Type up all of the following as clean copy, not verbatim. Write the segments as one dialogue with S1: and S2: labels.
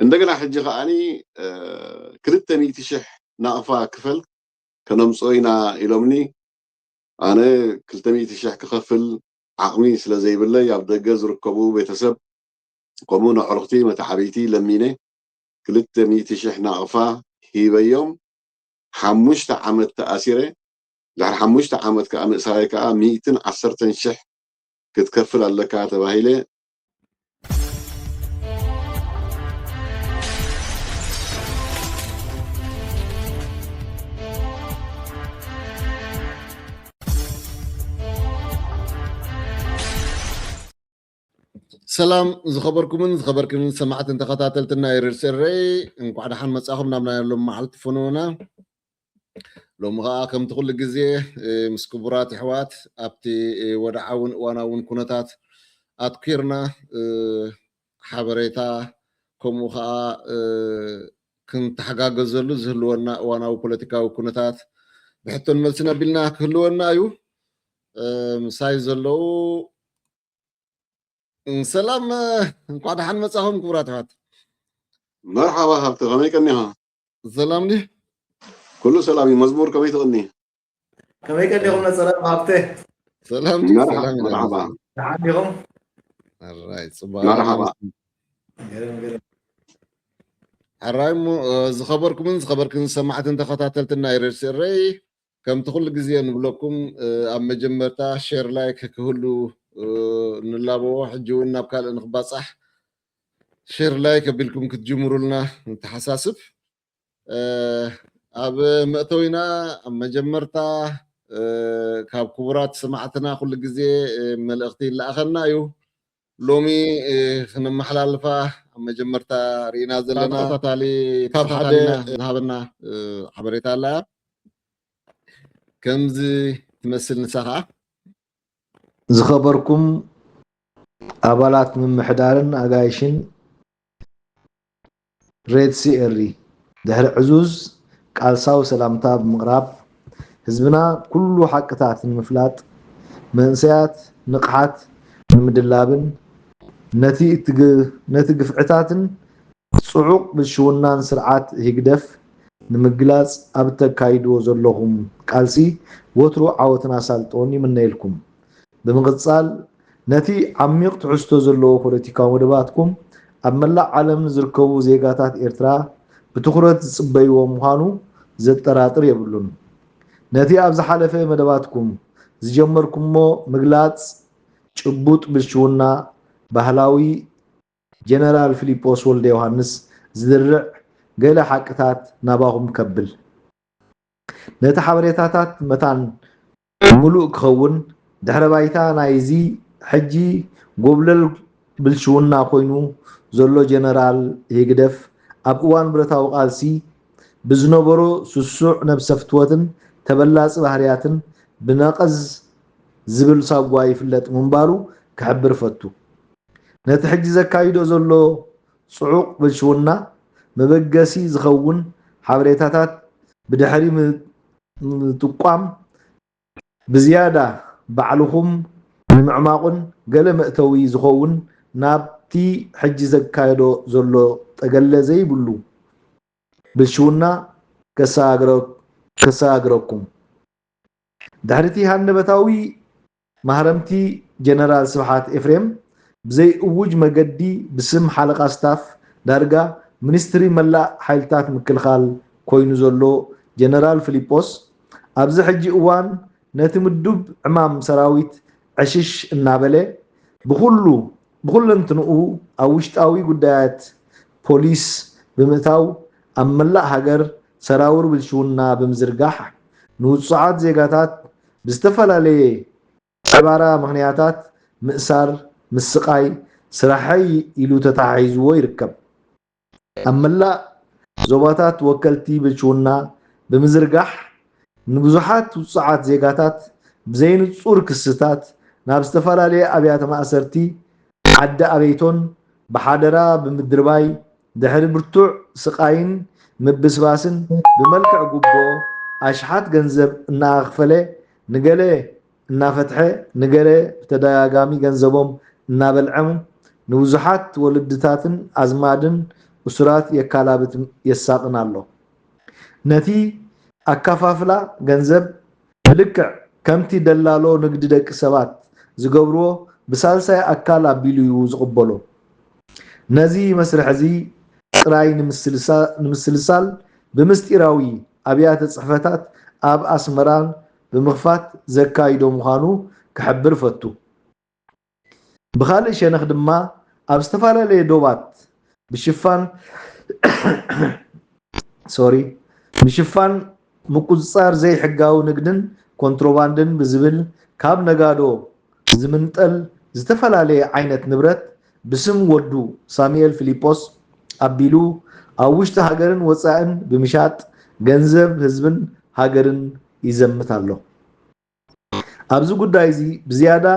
S1: እንደገና ሕጂ ከዓኒ 200,000 ናቕፋ ክፈል ከነምፅኦ ኢሎምኒ ኣነ 200,000 ክኸፍል ዓቕሚ ስለ ዘይብለይ ኣብ ደገ ዝርከቡ ቤተሰብ ከምኡ ንዕርኽቲ መታሓቢይቲ ለሚነ 200,000 ናቕፋ ሂበዮም 5 ዓመት ተኣሲረ ድሕሪ 5 ዓመት ከዓ ምእሳይ ከዓ 110,000 ክትከፍል ኣለካ ተባሂለ
S2: سلام زخبركم سمعت انت قتلتنا يرسري انقعد حن مصاخم نامنا لهم محلت فنونا لو مغا كم تقول الجزيه مسكبرات حوات ابتي ودعون وانا ونكونتات اتكيرنا حبريتا كم وخا كنت حقاق زلو زهلونا وانا وبوليتيكا وكونتات بحتو الملسنا بلنا كهلونا ايو مساي زلو سلام قاعد حن مصاهم كبرات هات
S1: مرحبا هبت غمي كنيها
S2: سلام لي
S1: كله سلامي مزمور كمي تغني
S3: كمي كنيهم سلام هبته
S2: سلام
S1: مرحبا
S3: عندهم
S2: الرايت صباح
S1: مرحبا
S2: الرايم زخبركم سمعت انت قتلتنا يرسري كم تقول جزيه نقولكم اما جمرتا شير لايك كهلو نلابو حجونا بكال نخباصح شير لايك قبلكم كتجمروا لنا نتحساسب اب مأتوينا اما جمرتا كاب كبرات سمعتنا كل جزي ملأختي اللي اخذنا يو لومي خنا محلالفا اما جمرتا رينا زلنا تالي كاب حدا ذهبنا حبريتا لا كمزي تمثل نسخه
S4: زخبركم أبالات من محدارن أجايشن ريد سي إري دهر عزوز قالساو سلامتا بمغراب حزبنا كله حقتات المفلات منسيات نقحات مدلابن نتي قفعتاتن صعوق بالشونان سرعات هيقدف نمقلاص أبتا كايدو زلهم قالسي وترو عاوتنا سالتوني من نيلكم بمقصال نتي عميق تحستو زلو بوليتيكا مدباتكم أملا عالم زركبو زيغاتات إرترا بتخرج صبيو مهانو زتراتر يبلون نتي أبز حالفة مدباتكم زجمركم مو مغلاص چبوط بالشونا بهلاوي جنرال فيليبوس ولد يوحنس زدرع قيل حقتات ناباهم كبل نتي حبريتاتات متان ملوك خون دحر بايتا نايزي حجي قبلل بالشونا خوينو زلو جنرال يقدف ابوان برتاو قالسي بزنبرو سسوع نبسفتوتن تبلاص بحرياتن بنقز زبل صابواي فلت منبارو كحبر فتو نت حجي زكايدو زلو صعوق بالشونا مبقسي زخون حبريتاتات بدحري تقام بزياده بعلهم معماقن قال مأتوي زخون نابتي حج زكايدو زلو تقل زي بلو بالشونا كساغركم دحرتي هانبتاوي مهرمتي جنرال سبحات إفريم بزي اوج مقدي بسم حلقة ستاف دارقا منستري ملا حيلتات مكلخال كوينو زلو جنرال فيليبوس ابز حجي اوان نتي مدب امام سراويت عشش النابله بكل انتنقو اوشتاوي قدايات بوليس بمتاو املا هاجر سراور بالشونا بمزرقاح نوصعات زيغاتات بستفلالي عبارة مغنياتات مأسار مسقاي سراحي إلو تتعايزو يركب املا زوباتات وكلتي بالشونا بمزرقاح نبزحات وصعات زيغاتات بزين صور كستات ناب استفلالي ابيات مأسرتي عد ابيتون بحادرا بمدرباي دحر برتوع سقاين مبسباسن بملكع قبو اشحات جنزب ناغفله نقله نافتحه نقله بتداغامي جنزبهم نابلعم نوزحات ولدتاتن ازمادن እሱራት የካላብት የሳቅን ኣሎ ነቲ አካፋፍላ ገንዘብ ልክዕ ከምቲ ደላሎ ንግዲ ደቂ ሰባት ዝገብርዎ ብሳልሳይ አካል አቢሉ ዝቕበሎ ነዚ መስርሕ እዚ ጥራይ ንምስልሳል ብምስጢራዊ አብያተ ጽሕፈታት ኣብ ኣስመራን ብምኽፋት ዘካይዶ ምዃኑ ክሕብር ፈቱ ብኻልእ ሸነኽ ድማ ኣብ ዝተፈላለየ ዶባት ብሽፋን ምቁፅፃር ዘይሕጋዊ ንግድን ኮንትሮባንድን ብዝብል ካብ ነጋዶ ዝምንጠል ዝተፈላለየ ዓይነት ንብረት ብስም ወዱ ሳሙኤል ፊሊጶስ አቢሉ ኣብ ውሽጢ ሃገርን ወፃእን ብምሻጥ ገንዘብ ህዝብን ሃገርን ይዘምት ኣሎ ኣብዚ ጉዳይ እዚ ብዝያዳ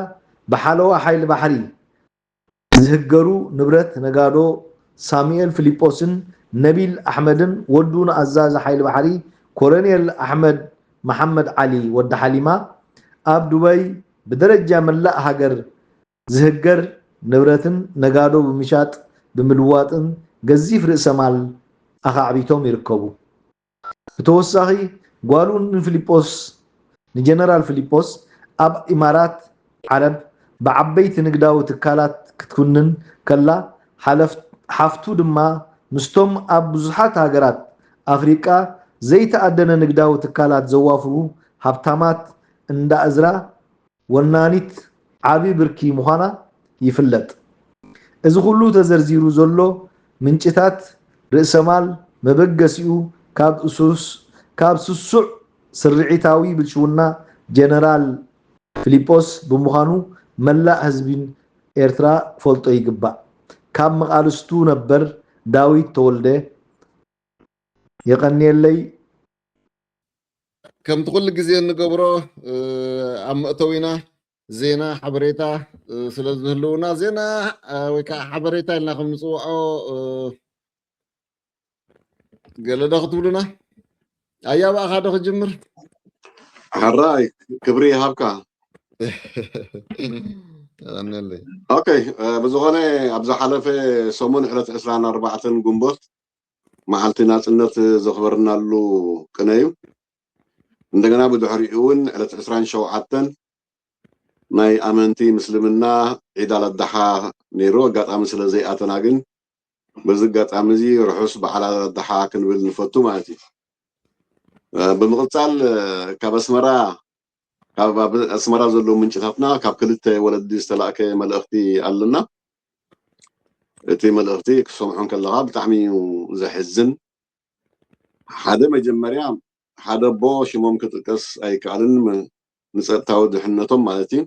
S4: ብሓለዋ ሓይሊ ባሕሪ ዝህገሩ ንብረት ነጋዶ ሳሙኤል ፊሊጶስን ነቢል አሕመድን ወዱን ኣዛዚ ሓይሊ ባሕሪ ኮሎኔል አሕመድ መሐመድ ዓሊ ወዲ ሓሊማ ኣብ ዱባይ ብደረጃ መላእ ሃገር ዝህገር ንብረትን ነጋዶ ብምሻጥ ብምልዋጥን ገዚፍ ርእሰ ማል ኣኻዕቢቶም ይርከቡ ብተወሳኺ ጓሉን ፊሊጶስ ንጀነራል ፊሊጶስ ኣብ ኢማራት ዓረብ ብዓበይቲ ንግዳዊ ትካላት ክትኩንን ከላ ሓፍቱ ድማ ምስቶም ኣብ ብዙሓት ሃገራት ኣፍሪቃ ዘይተኣደነ ንግዳዊ ትካላት ዘዋፍሩ ሃብታማት እንዳ እዝራ ወናኒት ዓቢ ብርኪ ምዃና ይፍለጥ እዚ ኩሉ ተዘርዚሩ ዘሎ ምንጭታት ርእሰ ማል መበገሲኡ ካብ ስሱዕ ስርዒታዊ ብልሽውና ጀነራል ፊሊጶስ ብምዃኑ መላእ ህዝቢን ኤርትራ ፈልጦ ይግባእ ካብ መቃልስቱ ነበር ዳዊት ተወልደ የቀኒየለይ
S2: ከምቲ ኩሉ ግዜ እንገብሮ ኣብ መእተዊና ዜና ሓበሬታ ስለ ዝህልውና ዜና ወይ ከዓ ሓበሬታ ኢልና ከም ንፅውዖ ገለ ዶ ክትብሉና ኣያብ ኣኻ ዶ ክጅምር
S1: حراي كبري هابكا اوكي بزغونه ابز حلفه سمون حلت 24 ግንቦት መዓልቲ ናጽነት ዘኽበርናሉ ቅነዩ እንደገና ብድሕሪኡን ዕለት 27 ናይ ኣመንቲ ምስልምና ዒድ አልአድሓ ነይሩ አጋጣሚ ስለ ዘይኣተና ግን በዚ አጋጣሚ እዚ ርሑስ በዓል አልአድሓ ክንብል ንፈቱ ማለት እዩ ብምቕጻል ካብ ኣስመራ ዘሎ ምንጭታትና ካብ ክልተ ወለዲ ዝተላእከ መልእኽቲ ኣለና እቲ መልእኽቲ ክሰምዖን ከለኻ ብጣዕሚ ዘሕዝን ሓደ መጀመርያ ሓደ ቦ ሽሞም ክጥቀስ ኣይከኣልን ንፀጥታዊ ድሕነቶም ማለት እዩ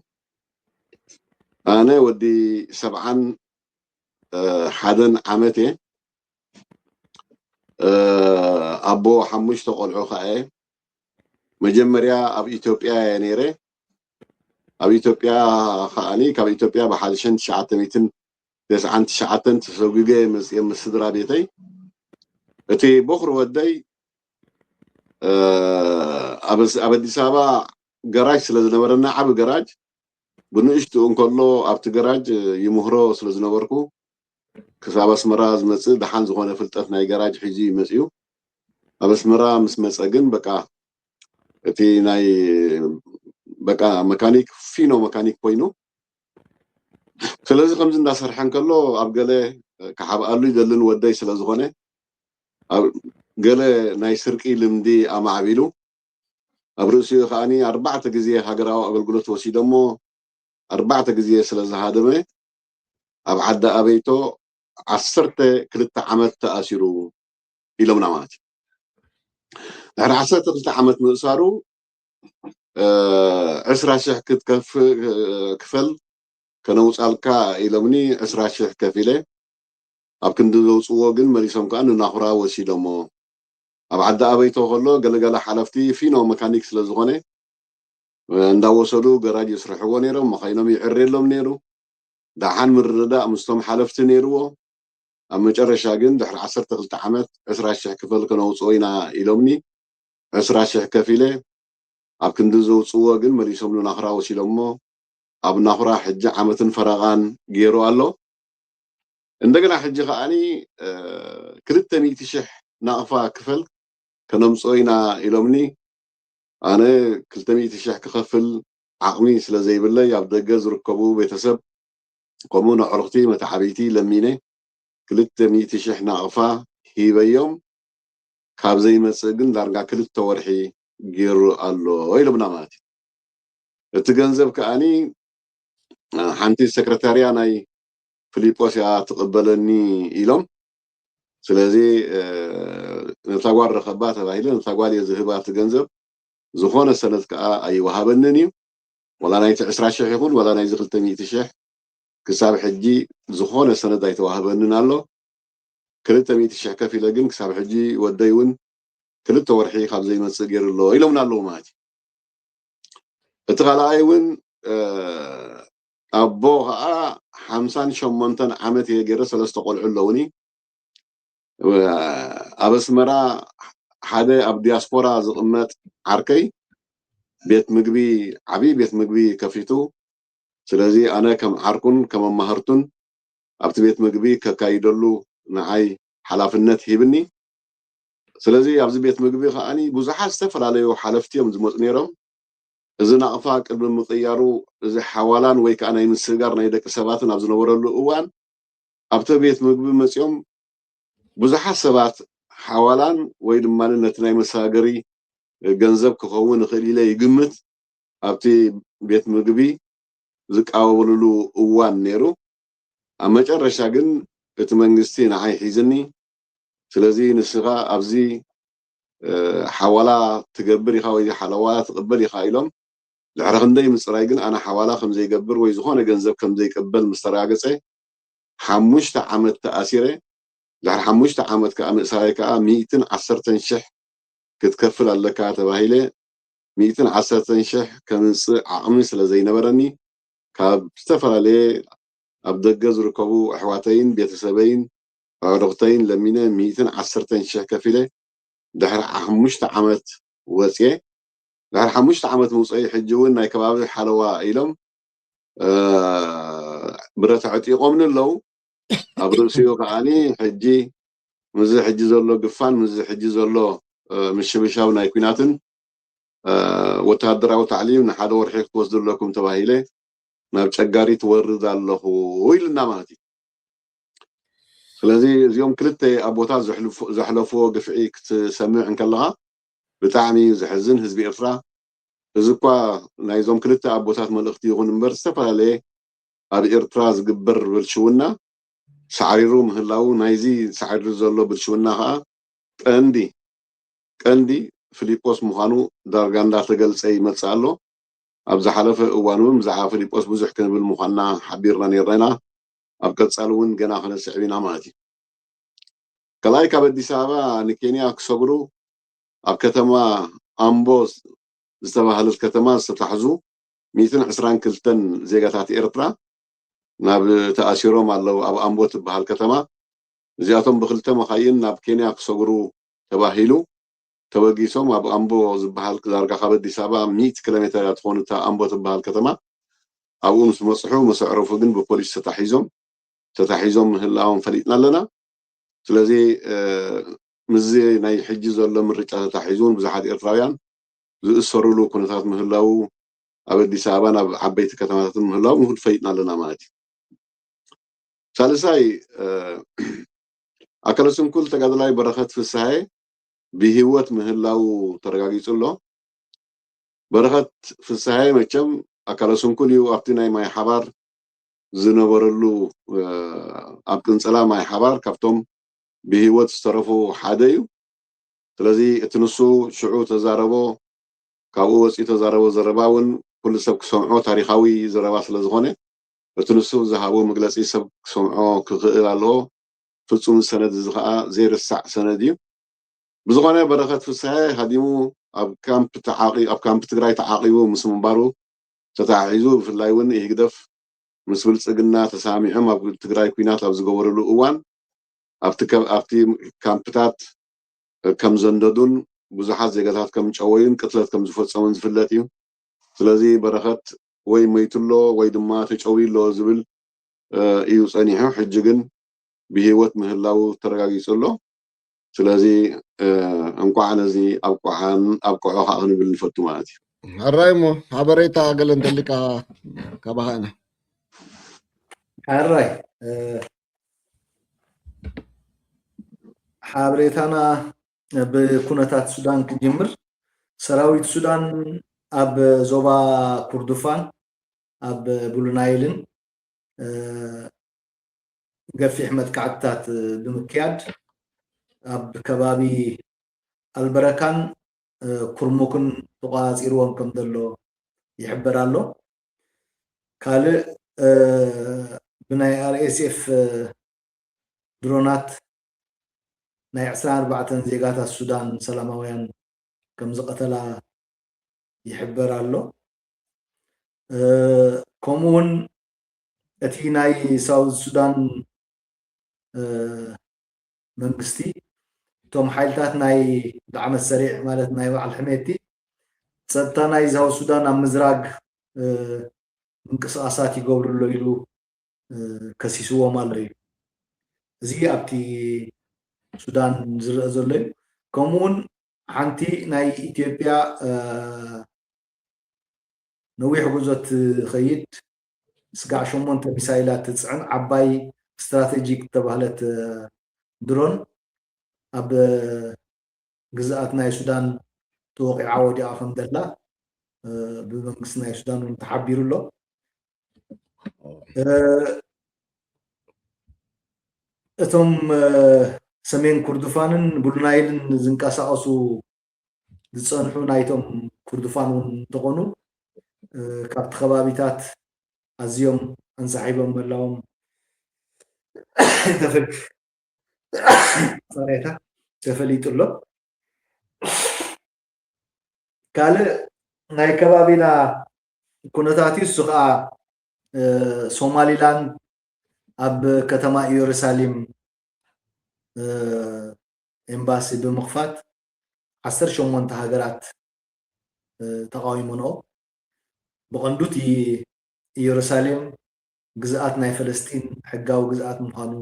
S1: ኣነ ወዲ 71 ዓመት እየ ኣቦ ሓሙሽተ ቆልዑ ከዓ መጀመርያ ኣብ ኢትዮጵያ ነይረ ኣብ ኢትዮጵያ ከዓኒ ካብ ኢትዮጵያ ብ1999 ተሰጉገ መፅየ ምስ ስድራ ቤተይ እቲ በኽሪ ወደይ ኣብ ኣዲስ ኣበባ ገራጅ ስለ ዝነበረና ዓብ ገራጅ ብንእሽቱ እንከሎ ኣብቲ ገራጅ ይምህሮ ስለ ዝነበርኩ ክሳብ ኣስመራ ዝመፅእ ደሓን ዝኾነ ፍልጠት ናይ ገራጅ ሒዙ ይመፅዩ ኣብ ኣስመራ ምስ መፀ ግን በቃ እቲ ናይ በቃ መካኒክ ፊኖ መካኒክ ኮይኑ ስለዚ ከምዚ እንዳሰርሐን ከሎ ኣብ ገለ ክሓብኣሉ ይደልን ወደይ ስለ ዝኾነ ኣብ ገለ ናይ ስርቂ ልምዲ ኣማዕቢሉ ኣብ ርእሲኡ ከዓኒ 4 ግዜ ሃገራዊ ኣገልግሎት ወሲዶሞ 4 ግዜ ስለ ዝሃደመ ኣብ ዓዲ ኣበይቶ 12 ዓመት ተኣሲሩ ኢሎምና ማለት እዩ 12 ዓመት ምእሳሩ 20,000 ክትከፍል ከነውፃልካ ኢሎምኒ 20,000 ከፊለ ኣብ ክንዲ ዘውፅዎ ግን መሊሶም ከዓ ንናኹራ ወሲዶሞ ኣብ ዓዲ ኣበይቶ ከሎ ገለገለ ሓለፍቲ ፊኖ መካኒክ ስለ ዝኾነ እንዳወሰዱ ገራጅ ይስርሕዎ ነይሮም መኻይኖም ይዕርየሎም ነይሩ ደሓን ምርድዳእ ምስቶም ሓለፍቲ ነይርዎ ኣብ መጨረሻ ግን ድሕሪ 12 ዓመት 20,000 ክፈል ከነውፅኦ ኢና ኢሎምኒ 20,000 ከፊለ ኣብ ክንዲ ዘውፅዎ ግን መሊሶም ንናኹራ ወሲዶሞ ኣብ ናኹራ ሕጂ ዓመትን ፈረቓን ገይሩ ኣሎ እንደገና ሕጂ ከዓኒ 200,000 ናቕፋ ክፈል ከነምፅኦይና ኢሎምኒ ኣነ 200,000 ክኸፍል ዓቕሚ ስለ ዘይብለይ ኣብ ደገ ዝርከቡ ቤተሰብ ከምኡ ንዕርኽቲ መታዓበይቲ ለሚነ 200,000 ናቕፋ ሂበዮም ካብ ዘይመፅእ ግን ዳርጋ 2 ወርሒ ገይሩ ኣሎ ኢሎምና ማለት እዩ እቲ ገንዘብ ከዓኒ ሓንቲ ሰክረታርያ ናይ ፊሊጶስ እያ ትቕበለኒ ኢሎም ስለዚ ነታ ጓል ረኸባ ተባሂለ ነታ ጓል እየ ዝህባ እቲ ገንዘብ ዝኾነ ሰነድ ከዓ ኣይወሃበንን እዩ ወላ ናይቲ 20,000 ይኹን ወላ ናይዚ 200,000 ክሳብ ሕጂ ዝኾነ ሰነድ ኣይተዋህበንን ኣሎ 200,000 ከፊለ ግን ክሳብ ሕጂ ወደይ እውን 2 ወርሒ ካብ ዘይመፅእ ገይሩሎ ኢሎምና ኣለዉ ማለት እዩ እቲ ካልኣይ እውን ኣቦ ከዓ 58 ዓመት እየ ገይረ 3 ቆልዑ ኣለውኒ ኣብ ኣስመራ ሓደ ኣብ ዲያስፖራ ዝቕመጥ ዓርከይ ቤት ምግቢ ዓብይ ቤት ምግቢ ከፊቱ ስለዚ ኣነ ከም ዓርኩን ከም ኣማህርቱን ኣብቲ ቤት ምግቢ ከካይደሉ ንዓይ ሓላፍነት ሂብኒ ስለዚ ኣብዚ ቤት ምግቢ ከዓኒ ብዙሓት ዝተፈላለዩ ሓለፍቲ እዮም ዝመፁ ነይሮም እዚ ናቕፋ ቅድሚ ምቕያሩ እዚ ሓዋላን ወይ ከዓ ናይ ምስጋር ናይ ደቂ ሰባትን ኣብ ዝነበረሉ እዋን ኣብቲ ቤት ምግቢ መፅኦም ብዙሓት ሰባት ሓዋላን ወይ ድማ ነቲ ናይ መሰጋገሪ ገንዘብ ክኸውን ይኽእል ኢለ ይግምት ኣብቲ ቤት ምግቢ ዝቃወብልሉ እዋን ነይሩ ኣብ መጨረሻ ግን እቲ መንግስቲ ንዓይ ሒዝኒ ስለዚ ንስኻ ኣብዚ ሓዋላ ትገብር ኢኻ ወይ ሓለዋ ትቕበል ኢኻ ኢሎም ድሕሪ ክንደይ ምፅራይ ግን ኣነ ሓዋላ ከም ዘይገብር ወይ ዝኾነ ገንዘብ ከም ዘይቀበል ምስ ተረጋገፀ 5 ዓመት ተኣሲረ ድሕሪ 5 ዓመት ከዓ ምእሳይ ከዓ 110,000 ክትከፍል ኣለካ ተባሂለ 110,000 ከምፅእ ዓቕሚ ስለ ዘይነበረኒ ካብ ዝተፈላለየ ኣብ ደገ ዝርከቡ ኣሕዋተይን ቤተሰበይን ኣዕርኽተይን ለሚነ 110,000 ከፊለ ድሕሪ 5 ዓመት ወፅየ ድሕሪ 5 ዓመት ምውፀይ ሕጂ እውን ናይ ከባቢ ሓለዋ ኢሎም ብረት ዕጢቖምኒ ኣለዉ ኣብ ርእሲኡ ከዓኒ ሕጂ ምዝ ሕጂ ዘሎ ግፋን ምዝ ሕጂ ዘሎ ምሽብሻው ናይ ኩናትን ወታደራዊ ታዕሊም ንሓደ ወርሒ ክትወስዱ ኣለኩም ተባሂለ ናብ ጨጋሪ ትወርድ ኣለኹ ኢልና ማለት እዩ ስለዚ እዚኦም ክልተ ኣቦታት ዘሕለፍዎ ግፍዒ ክትሰምዕ እንከለኻ ብጣዕሚ ዘሕዝን ህዝቢ ኤርትራ እዚ እኳ ናይዞም ክልተ ኣቦታት መልእኽቲ ይኹን እምበር ዝተፈላለየ ኣብ ኤርትራ ዝግበር ብልሽውና ሳዕሪሩ ምህላው ናይዚ ሳዕሪሩ ዘሎ ብልሽውና ከዓ ቀንዲ ፊሊጶስ ምዃኑ ዳርጋ እንዳተገልፀ ይመፅእ ኣሎ ኣብ ዝሓለፈ እዋን እውን ብዛዕባ ፊሊጶስ ብዙሕ ክንብል ምዃንና ሓቢርና ነርና ኣብ ቀፃሊ እውን ገና ክነስዕብ ኢና ማለት እዩ ከላይ ካብ ኣዲስ ኣበባ ንኬንያ ክሰግሩ ኣብ ከተማ ኣምቦ ዝተባሃለት ከተማ ዝተታሕዙ 122 ዜጋታት ኤርትራ ናብ ተኣሲሮም ኣለዉ ኣብ ኣምቦ ትበሃል ከተማ እዚኣቶም ብክልተ መኻይን ናብ ኬንያ ክሰግሩ ተባሂሉ ተወጊሶም ኣብ ኣምቦ ዝበሃል ዳርጋ ካብ ኣዲስ ኣበባ 100 ኪሎ ሜትር ትኾን እታ ኣምቦ ትበሃል ከተማ ኣብኡ ምስ መፅሑ ምስ ኣዕረፉ ግን ብፖሊስ ተታሒዞም ምህላዎም ፈሊጥና ኣለና ስለዚ ምዝ ናይ ሕጂ ዘሎ ምርጫ ተታሒዙን ብዙሓት ኤርትራውያን ዝእሰሩሉ ኩነታት ምህላው ኣብ ኣዲስ ኣበባ ናብ ዓበይቲ ከተማታት ምህላው ንሁሉ ፈሊጥና ኣለና ማለት እዩ ሳልሳይ ኣካለ ስንኩል ተጋድላይ በረኸት ፍስሓየ ብህይወት ምህላው ተረጋጊፁ ኣሎ በረኸት ፍስሓየ መቸም ኣካለ ስንኩል እዩ ኣብቲ ናይ ማይ ሓባር ዝነበረሉ ኣብ ቅንፀላ ማይ ሓባር ካብቶም ብህይወት ዝተረፉ ሓደ እዩ ስለዚ እቲ ንሱ ሽዑ ተዛረቦ ካብኡ ወፂኡ ተዛረቦ ዘረባ እውን ኩሉ ሰብ ክሰምዖ ታሪኻዊ ዘረባ ስለ ዝኾነ እቲ ንሱ ዝሃቦ መግለፂ ሰብ ክሰምዖ ክኽእል ኣለዎ ፍጹም ሰነድ እዚ ከዓ ዘይርሳዕ ሰነድ እዩ ብዝኾነ በረኸት ፍስሓየ ሃዲሙ ኣብ ካምፕ ትግራይ ተዓቂቡ ምስ ምንባሩ ተታሒዙ ብፍላይ እውን ይህግደፍ ምስ ብልፅግና ተሳሚዖም ኣብ ትግራይ ኩናት ኣብ ዝገበረሉ እዋን ኣብቲ ካምፕታት ከም ዘንደዱን ብዙሓት ዜጋታት ከም ጨወዩን ቅትለት ከም ዝፈፀሙን ዝፍለጥ እዩ ስለዚ በረኸት ወይ ሞይቱሎ ወይ ድማ ተጨዊሎ ዝብል እዩ ፀኒሑ ሕጂ ግን ብሂወት ምህላው ተረጋጊጹሎ ስለዚ እንኳዕ ነዚ ኣብቆዖ ከዓ ክንብል ንፈቱ ማለት እዩ
S2: ኣራይሞ ሓበሬታ ገለ እንተሊካ ካባሃና
S3: ኣራይ ሓበሬታና ብኩነታት ሱዳን ክጅምር ሰራዊት ሱዳን ኣብ ዞባ ኩርዱፋን ኣብ ቡሉናይልን ገፊሕ መጥቃዕትታት ብምክያድ ኣብ ከባቢ ኣልበረካን ኩርሙክን ተቋፂርዎም ከም ዘሎ ይሕበር ኣሎ ካልእ ብናይ RSF ድሮናት ናይ 24 ዜጋታት ሱዳን ሰላማውያን ከም ዝቀተላ ይሕበር ኣሎ ከምኡውን እቲ ናይ ሳውዝ ሱዳን መንግስቲ ቶም ሓይልታት ናይ ብዓመት ሰሪዕ ማለት ናይ በዓል ሕሜቲ ፀጥታ ናይ ሳውዝ ሱዳን ኣብ ምዝራግ እንቅስቃሳት ይገብሩ ኣሎ ኢሉ ከሲስዎም ኣሎ እዩ እዚ ኣብቲ ሱዳን ዝርአ ዘሎ እዩ ከምኡውን ሓንቲ ናይ ኢትዮጵያ ነዊሕ ጉዞ ትኸይድ ስጋዕ 8 ሚሳይላት ትፅዕን ዓባይ ስትራቴጂክ ተባህለት ድሮን ኣብ ግዝኣት ናይ ሱዳን ተወቂዓ ወዲኣ ከም ዘላ ብመንግስቲ ናይ ሱዳን እውን ተሓቢሩ ኣሎ እቶም ሰሜን ኩርዱፋንን ቡሉናይልን ዝንቀሳቀሱ ዝፀንሑ ናይቶም ኩርዱፋን እውን እንትኾኑ ካብቲ ከባቢታት ኣዝዮም እንሰሒቦም ምህላዎም ተፈሊጡ ኣሎ ካልእ ናይ ከባቢና ኩነታት እዩ እሱ ከዓ ሶማሊላንድ ኣብ ከተማ ኢየሩሳሌም ኤምባሲ ብምኽፋት 18 ሃገራት ተቃዊሞኖ ብቐንዱ እቲ ኢየሩሳሌም ግዝኣት ናይ ፈለስጢን ሕጋዊ ግዝኣት ምዃኑ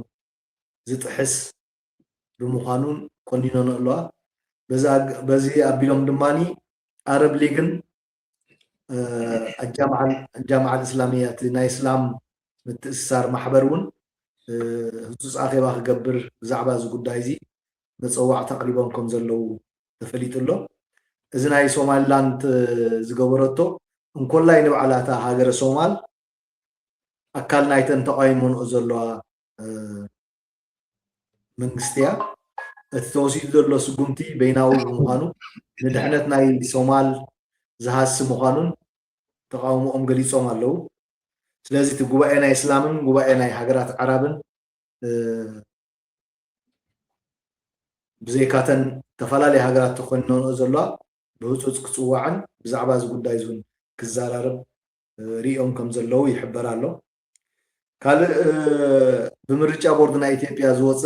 S3: ዝጥሕስ ብምዃኑን ኮኒኖን ኣለዋ በዚ ኣቢሎም ድማኒ ኣረብ ሊግን الجامعة الإسلامية ናይ እስላም ምትእስሳር ማሕበር እውን ህፁፅ ኣኼባ ክገብር ብዛዕባ እዚ ጉዳይ እዚ መፀዋዕቲ ኣቅሪቦም ከም ዘለው ተፈሊጡ ኣሎ እዚ ናይ ሶማሊላንድ ዝገበረቶ እንኮላይ ንባዕላታ ሃገረ ሶማል ኣካል ናይተን ተቃዊሞንኦ ዘለዋ መንግስቲ እያ እቲ ተወሲዱ ዘሎ ስጉምቲ በይናዊ ብምዃኑ ንድሕነት ናይ ሶማል ዝሃስብ ምዃኑን ተቃውሞኦም ገሊፆም ኣለው ስለዚ እቲ ጉባኤ ናይ እስላምን ጉባኤ ናይ ሃገራት ዓረብን ብዘይካተን ተፈላለየ ሃገራት ተኮኒኖንኦ ዘለዋ ብህፁፅ ክፅዋዕን ብዛዕባ እዚ ጉዳይ እውን ክዘራረብ ሪኦም ከም ዘለው ይሕበር ኣሎ ካልእ ብምርጫ ቦርድ ናይ ኢትዮጵያ ዝወፀ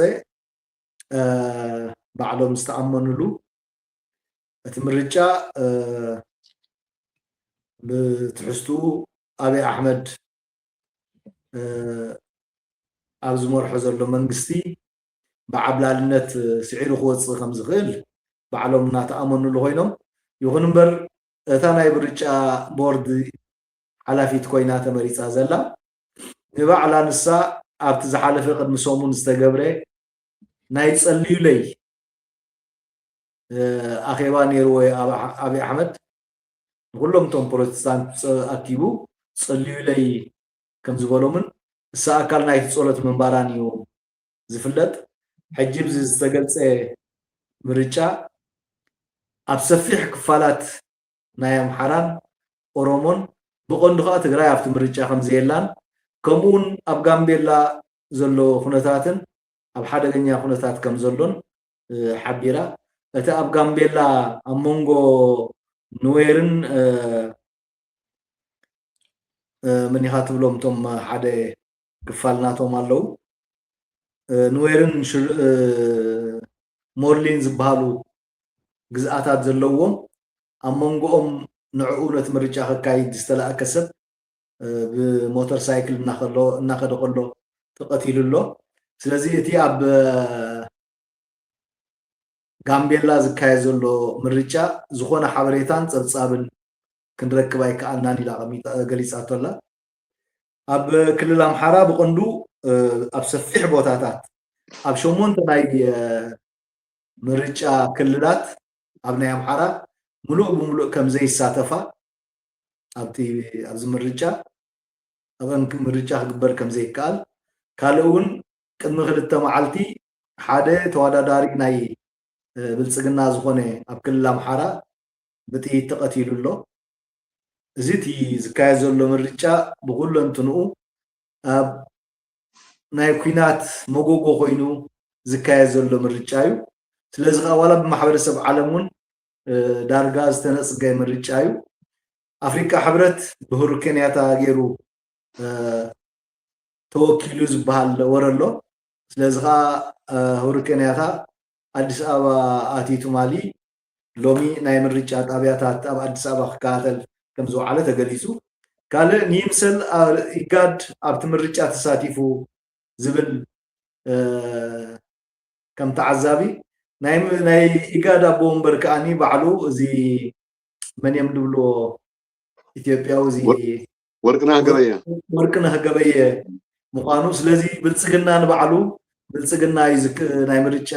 S3: ባዕሎም ዝተኣመንሉ እቲ ምርጫ ብትሕዝትኡ ኣብይ ኣሕመድ ኣብ ዝመርሖ ዘሎ መንግስቲ ብዓብላልነት ስዒሩ ክወፅእ ከም ዝኽእል ባዕሎም እናተኣመንሉ ኮይኖም ይኹን እምበር እታ ናይ ምርጫ ቦርድ ሓላፊት ኮይና ተመሪፃ ዘላ ንባዕላ ንሳ ኣብቲ ዝሓለፈ ቅድሚ ሰሙን ዝተገብረ ናይ ፀልዩለይ ኣኼባ ነይርዎ ኣብይ ኣሕመድ ኩሎም ቶም ፕሮቴስታንት ኣኪቡ ፀልዩለይ ከም ዝበሎምን እሳ ኣካል ናይቲ ፀሎት ምንባራን እዩ ዝፍለጥ ሕጂ ብዚ ዝተገልፀ ምርጫ ኣብ ሰፊሕ ክፋላት ናይ ኣምሓራን ኦሮሞን ብቐንዱ ከዓ ትግራይ ኣብቲ ምርጫ ከም ዘየላን ከምኡውን ኣብ ጋምቤላ ዘሎ ኩነታትን ኣብ ሓደገኛ ኩነታት ከም ዘሎን ሓቢራ እቲ ኣብ ጋምቤላ ኣብ መንጎ ንዌርን ምን ኢኻ ትብሎም ቶም ሓደ ክፋል ናቶም ኣለው ንዌርን ሞርሊን ዝበሃሉ ግዝኣታት ዘለዎም ኣብ መንጎኦም ንዕኡ ነቲ ምርጫ ክካይድ ዝተለኣከ ሰብ ብሞተር ሳይክል እናኸደ ከሎ ተቐቲሉ ኣሎ ስለዚህ እቲ ኣብ ጋምቤላ ዝካየድ ዘሎ ምርጫ ዝኾነ ሓበሬታን ፀብፃብን ክንረክብ ኣይከኣልናን ኢላ ገሊፃቶ ኣላ ኣብ ክልል ኣምሓራ ብቐንዱ ኣብ ሰፊሕ ቦታታት ኣብ 8 ናይ ምርጫ ክልላት ኣብ ናይ ኣምሓራ ሙሉእ ብሙሉእ ከም ዘይሳተፋ ኣብዚ ምርጫ ኣብ ምርጫ ክግበር ከም ዘይከኣል ካልእ እውን ቅድሚ 2 መዓልቲ ሓደ ተወዳዳሪ ናይ ብልፅግና ዝኾነ ኣብ ክልል ኣምሓራ ብጥይት ተቐቲሉ ኣሎ እዚ እቲ ዝካየድ ዘሎ ምርጫ ብኩሉ እንትንኡ ኣብ ናይ ኩናት መጎጎ ኮይኑ ዝካየድ ዘሎ ምርጫ እዩ ስለዚ ዋላ ብማሕበረሰብ ዓለም እውን ዳርጋ ዝተነፅገ ምርጫ እዩ ኣፍሪካ ሕብረት ብሁሩ ኬንያታ ገይሩ ተወኪሉ ዝበሃል ወረሎ ስለዚ ከዓ ሁሩ ኬንያታ ኣዲስ ኣበባ ኣቲቱ ማሊ ሎሚ ናይ ምርጫ ጣብያታት ኣብ ኣዲስ ኣበባ ክከታተል ከም ዝወዓለ ተገሊፁ ካልእ ንይምሰል ኢጋድ ኣብቲ ምርጫ ተሳቲፉ ዝብል ከም ተዓዛቢ ናይ ኢጋድ ኣቦ ወንበር ከዓኒ ባዕሉ እዚ መን እዮም ድብልዎ ኢትዮጵያዊ እዚ ወርቅነህ ገበየ ምዃኑ ስለዚ ብልፅግና ንባዕሉ ብልፅግና ናይ ምርጫ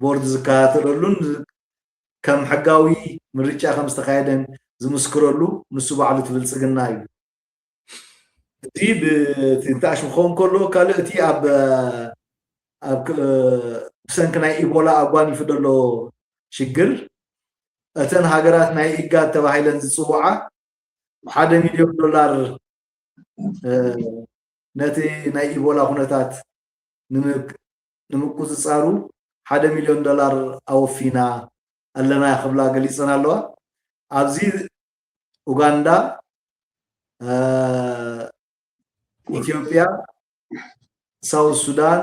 S3: ቦርድ ዝከታተለሉን ከም ሕጋዊ ምርጫ ከም ዝተካየደን ዝምስክረሉ ንሱ ባዕሉ እቲ ብልፅግና እዩ እቲ ብትንታሽ ምኸውን ከሎ ካልእ እቲ ኣብ ብሰንኪ ናይ ኢቦላ ኣጓኒፉ ዘሎ ሽግር እተን ሃገራት ናይ ኢጋድ ተባሂለን ዝፅውዓ $1 ሚልዮን ነቲ ናይ ኢቦላ ኩነታት ንምቁፅፃሩ $1 ሚልዮን ኣወፊና ኣለና ክብላ ገሊፀን ኣለዋ ኣብዚ ኡጋንዳ ኢትዮጵያ ሳውት ሱዳን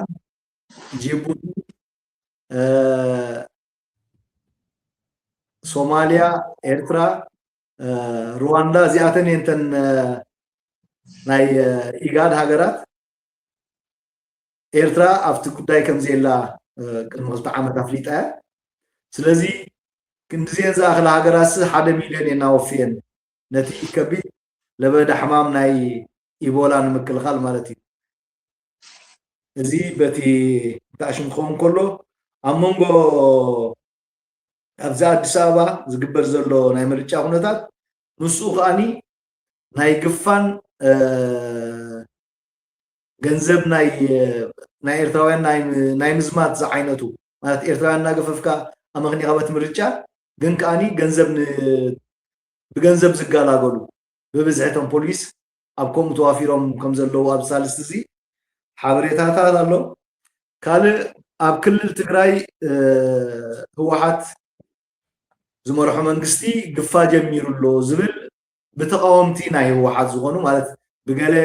S3: ጅቡቲ ሶማሊያ ኤርትራ ሩዋንዳ እዚኣተን እየንተን ናይ ኢጋድ ሃገራት ኤርትራ ኣብቲ ጉዳይ ከምዘላ ቅድሚ 2 ዓመት ኣፍሊጣ እያ ስለዚ ክንዲዘን ዝኣኽላ ሃገራት 1 ሚልዮን የናወፍየን ነቲ ከቢድ ለበዳ ሕማም ናይ ኢቦላ ንምክልኻል ማለት እዩ እዚ በቲ ተኣሽም ክኸውን ከሎ ኣብ መንጎ ኣብዚ ኣዲስ ኣበባ ዝግበር ዘሎ ናይ ምርጫ ኩነታት ንሱ ከዓኒ ናይ ግፋን ገንዘብ ናይ ኤርትራውያን ናይ ምዝማት ዝዓይነቱ ማለት ኤርትራውያን እናገፈፍካ ኣብ ምክንያት በቲ ምርጫ ግን ከዓኒ ብገንዘብ ዝጋላገሉ ብብዝሕቶም ፖሊስ ኣብ ከምኡ ተዋፊሮም ከም ዘለዉ ኣብ ሳልስቲ እዚ ሓበሬታታት ኣሎ ካልእ ኣብ ክልል ትግራይ ህወሓት ዝመርሖ መንግስቲ ግፋ ጀሚሩ ኣሎ ዝብል ብተቃወምቲ ናይ ህወሓት ዝኾኑ ማለት ብገለ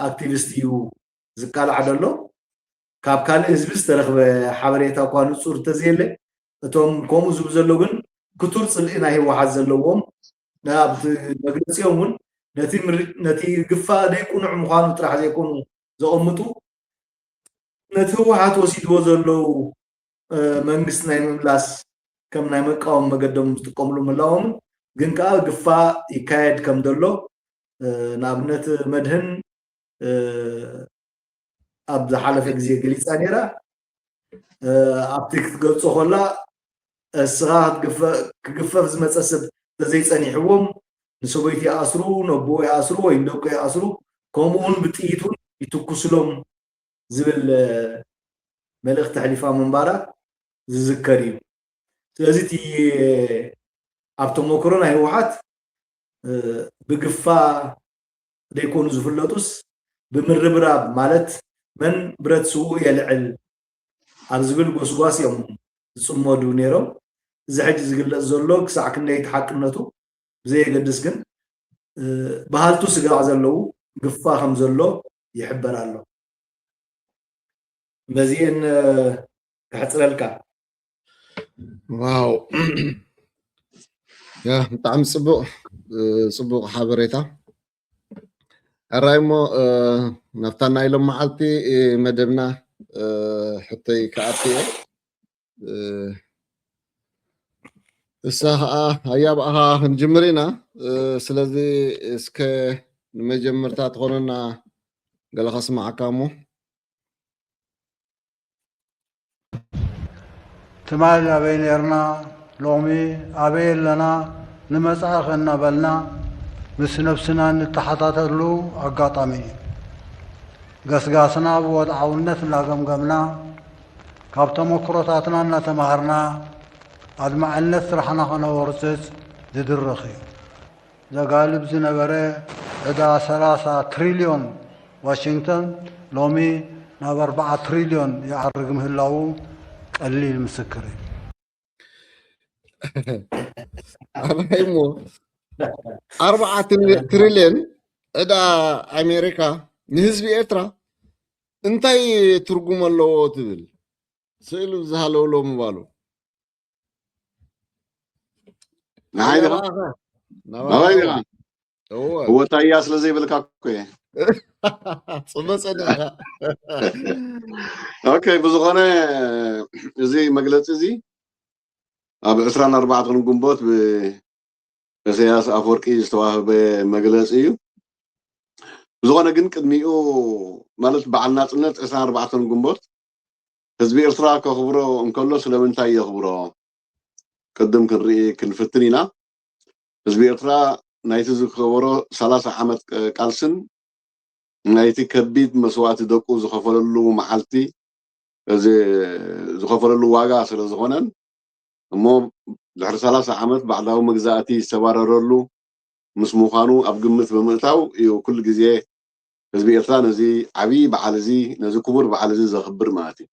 S3: ኣክቲቪስት እዩ ዝቃልዓ ዘሎ ካብ ካልእ ህዝቢ ዝተረኽበ ሓበሬታ እኳ ንፁር እንተዘየለ እቶም ከምኡ ዝብሉ ዘሎ ግን ክቱር ፅልኢ ናይ ህወሓት ዘለዎም ኣብቲ መግለፂኦም እውን ነቲ ግፋእ ዘይቁኑዕ ምዃኑ ጥራሕ ዘይኮኑ ዘቐምጡ ነቲ ህወሓት ወሲድዎ ዘለው መንግስቲ ናይ ምምላስ ከም ናይ መቃወም መገዶም ዝጥቀምሉ ምህላዎም ግን ከዓ ግፋእ ይካየድ ከም ዘሎ ንኣብነት መድህን ኣብ ዝሓለፈ ግዜ ገሊፃ ነይራ ኣብቲ ክትገልፆ ከላ እስኻ ክግፈፍ ዝመፀ ሰብ ተዘይፀኒሕዎም ንሰበይቲ ይኣስሩ ነቦ ይኣስሩ ወይ ደቆ ይኣስሩ ከምኡውን ብጥይት እውን ይትኩስሎም ዝብል መልእኽቲ ሕሊፋ ምንባራ ዝዝከር እዩ ስለዚ እቲ ኣብ ተመክሮ ናይ ህወሓት ብግፋእ ዘይኮኑ ዝፍለጡስ ብምርብራብ ማለት መን ብረት ስውእ የልዕል ኣብ ዝብል ጎስጓስ እዮም ዝፅመዱ ነይሮም እዚ ሕጂ ዝግለፅ ዘሎ ክሳዕ ክንደይ ተሓቅነቱ ብዘየገድስ ግን ባህልቱ ስጋዕ ዘለዉ ግፋእ ከም ዘሎ ይሕበር ኣሎ በዚአን ክሕፅረልካ
S2: ዋው ብጣዕሚ ፅቡቕ ሓበሬታ الرايمو نفتنا إلى معلتي مدبنا حتى كأتي الساعة هيا بقى نجمرينا سلازي اسك نمجمرتا تقولنا قال خصم عكامو
S5: تمال أبين يرنا لومي أبين لنا نمسع خنا بلنا مس نفسنا نتحطاتلو أقاطامي قسقاسنا بوضعونت لاقمقمنا كابتمو كروتاتنا نتمهرنا أدمع النت رحنا خنا ورسس ددرخي ذا غالب زنبري إذا 3 تريليون واشنطن لومي ناب 4 تريليون يعرق مهلاو قليل مسكري
S2: الرايمو 4 تريليون إذا أمريكا نهزب إترا انتي ترجم الله تبل سئلوا زهلوا له مبالو
S1: نهاية هو تاياس لزي بالكاكوي
S2: صبصنا
S1: اوكي بزغونه زي مجلس زي اب 24 جنبوت بسياس افورقي استواه بمجلس ايو بزغونه جن قدميو مالت بعلناصنت 24 جنبوت حزب ኤርትራ ከኽብሮ እንከሎ ስለምንታይ የኽብሮ ቅድም ክንርኢ ክንፍትኒና ህዝቢ ኤርትራ ናይቲ ዝኽበሮ 30 ዓመት ቃልስን ናይቲ ከቢድ መስዋዕቲ ደቁ ዝኸፈለሉ መዓልቲ እዚ ዝኸፈለሉ ዋጋ ስለ ዝኾነን እሞ ድሕሪ 30 ዓመት ባዕዳዊ መግዛእቲ ዝተባረረሉ ምስ ምዃኑ ኣብ ግምት ብምእታው እዩ ኩሉ ግዜ ህዝቢ ኤርትራ ነዚ ዓብይ በዓል እዚ ነዚ ክቡር በዓል እዚ ዘኽብር ማለት እዩ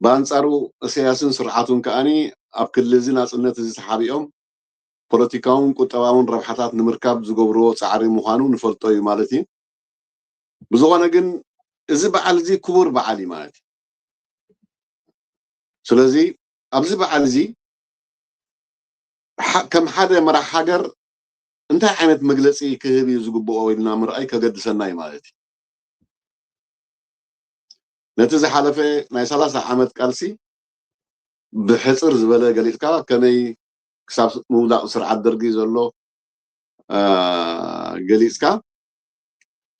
S1: በአንጻሩ ኢሳያስን ስርዓቱን ከአኒ ኣብ ክልል እዚ ናጽነት እዚ ተሓቢኦም ፖለቲካውን ቁጠባውን ረብሓታት ንምርካብ ዝገብርዎ ፃዕሪ ምዃኑ ንፈልጦ እዩ ማለት እዩ ብዝኾነ ግን እዚ በዓል እዚ ክቡር በዓል እዩ ማለት እዩ ስለዚ ኣብዚ በዓል እዚ ከም ሓደ መራሒ ሃገር እንታይ ዓይነት መግለፂ ክህብ እዩ ዝግብኦ ኢልና ምርኣይ ከገድሰና እዩ ማለት እዩ ነቲ ዝሓለፈ ናይ 30 ዓመት ቃልሲ ብሕፅር ዝበለ ገሊፅካ ከመይ ክሳብ ምውዳቕ ስርዓት ደርጊ ዘሎ ገሊፅካ